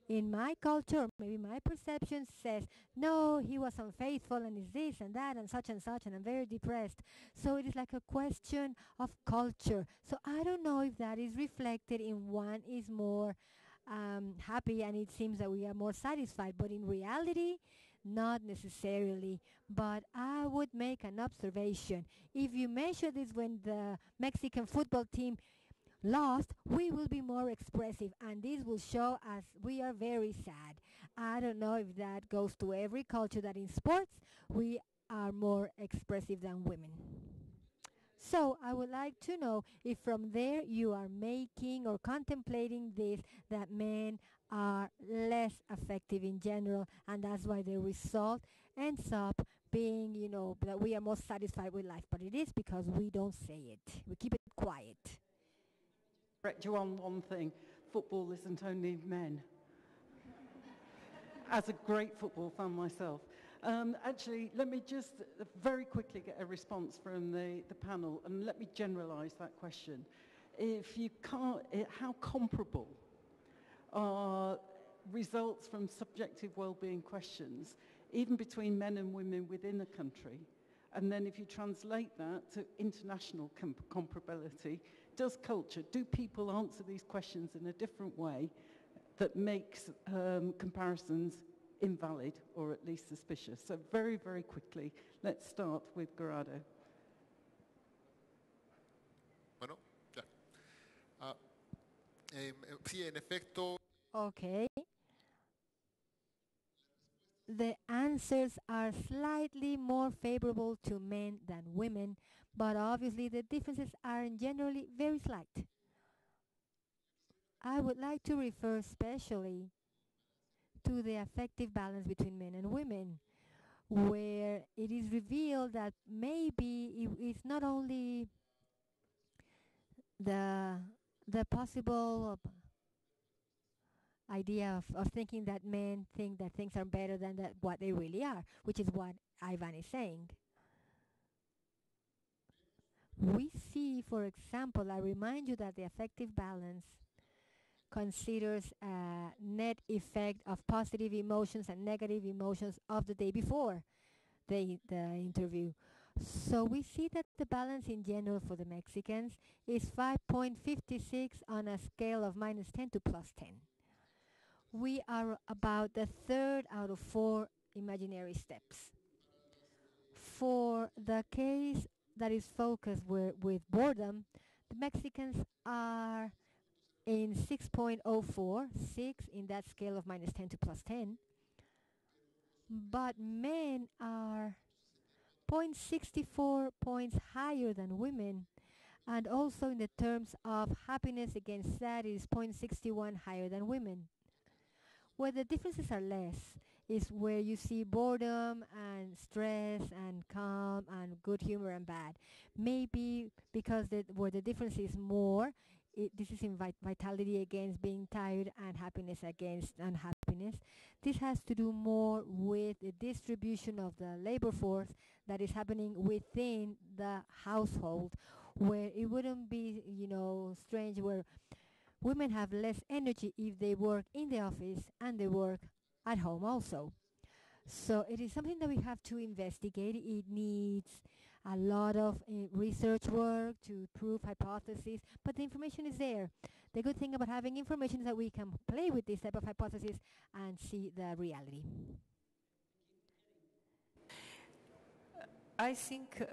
in my culture, maybe my perception, says, "No, he was unfaithful and is this and that and such, and I'm very depressed." So it is like a question of culture. So I don't know if that is reflected in one is more happy and it seems that we are more satisfied, but in reality, not necessarily. But I would make an observation. If you measure this when the Mexican football team lost, we will be more expressive, and this will show us we are very sad. I don't know if that goes to every culture, that in sports we are more expressive than women. So I would like to know if from there you are making or contemplating this, that men are less effective in general, and that's why the result ends up being, that we are more satisfied with life. But it is because we don't say it. We keep it quiet. Correct you on one thing. Football isn't only men. As a great football fan myself. Actually, let me just very quickly get a response from the panel, and let me generalize that question. How comparable are results from subjective well-being questions, even between men and women within a country? And then if you translate that to international comparability, do people answer these questions in a different way that makes comparisons invalid or at least suspicious? So very, very quickly, let's start with Gerardo. Bueno, ya. Sí, en efecto. Okay. The answers are slightly more favorable to men than women, but obviously the differences are generally very slight. I would like to refer especially to the affective balance between men and women, where it is revealed that maybe it's not only the possible idea of thinking that men think that things are better than what they really are, which is what Ivan is saying. We see, for example, I remind you that the affective balance considers a net effect of positive emotions and negative emotions of the day before the interview. So we see that the balance in general for the Mexicans is 5.56 on a scale of -10 to +10. we are about the third out of 4 imaginary steps. For the case that is focused with boredom, the Mexicans are in 6.04, 6 in that scale of -10 to +10, but men are 0.64 points higher than women, and also in the terms of happiness against sad is 0.61 higher than women. Where the differences are less is where you see boredom and stress and calm and good humor and bad. Maybe because where the difference is more, this is in vitality against being tired and happiness against unhappiness. This has to do more with the distribution of the labor force that is happening within the household, where it wouldn't be, strange where women have less energy if they work in the office and they work at home also. So it is something that we have to investigate. It needs a lot of research work to prove hypotheses, but the information is there. The good thing about having information is that we can play with this type of hypothesis and see the reality. I think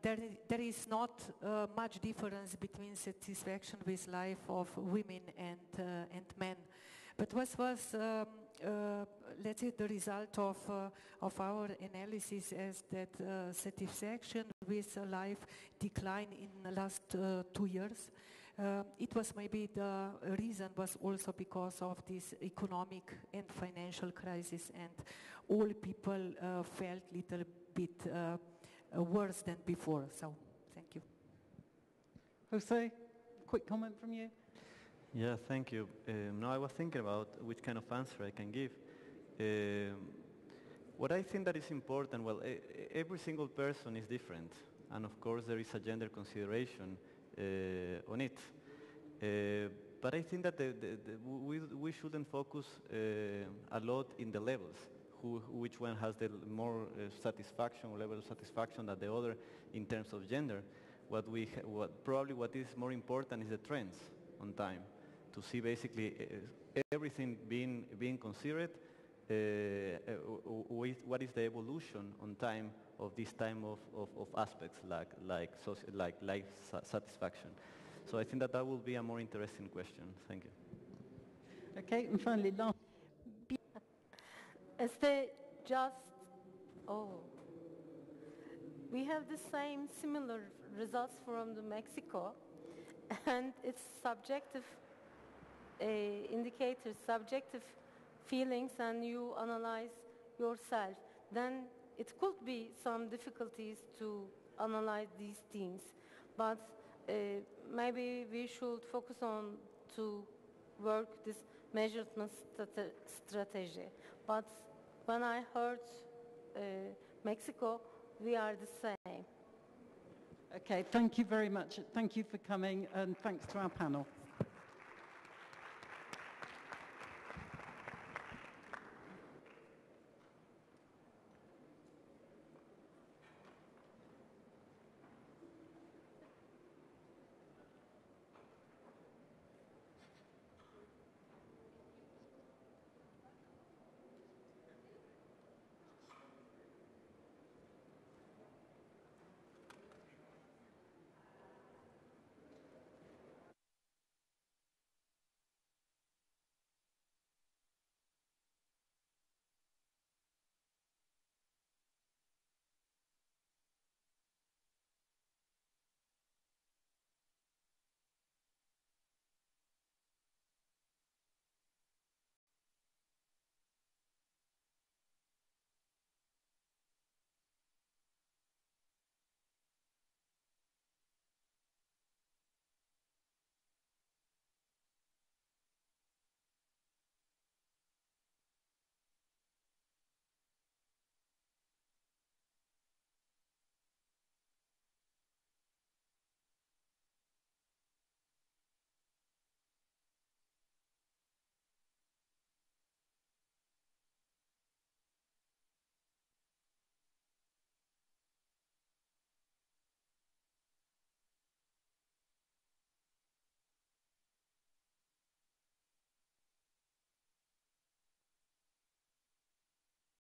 there is not much difference between satisfaction with life of women and men. But what was, let's say, the result of our analysis is that satisfaction with life declined in the last 2 years. It was maybe the reason was also because of this economic and financial crisis, and all people felt a little bit worse than before. So, thank you. Jose, quick comment from you. Yeah, thank you. Now I was thinking about which kind of answer I can give. What I think that is important, well, every single person is different, and of course there is a gender consideration on it. But I think that we shouldn't focus a lot in the levels, which one has the more satisfaction, level of satisfaction than the other in terms of gender. What is more important is the trends on time, to see basically everything being considered, what is the evolution on time of this time of aspects like life satisfaction. So I think that will be a more interesting question. Thank you. Okay, and finally, last. We have the same similar results from the Mexico, and it's subjective indicators, subjective feelings, and you analyze yourself. Then it could be some difficulties to analyze these things, but maybe we should focus on to work this measurement strategy. But when I heard Mexico, we are the same. Okay, thank you very much. Thank you for coming, and thanks to our panel.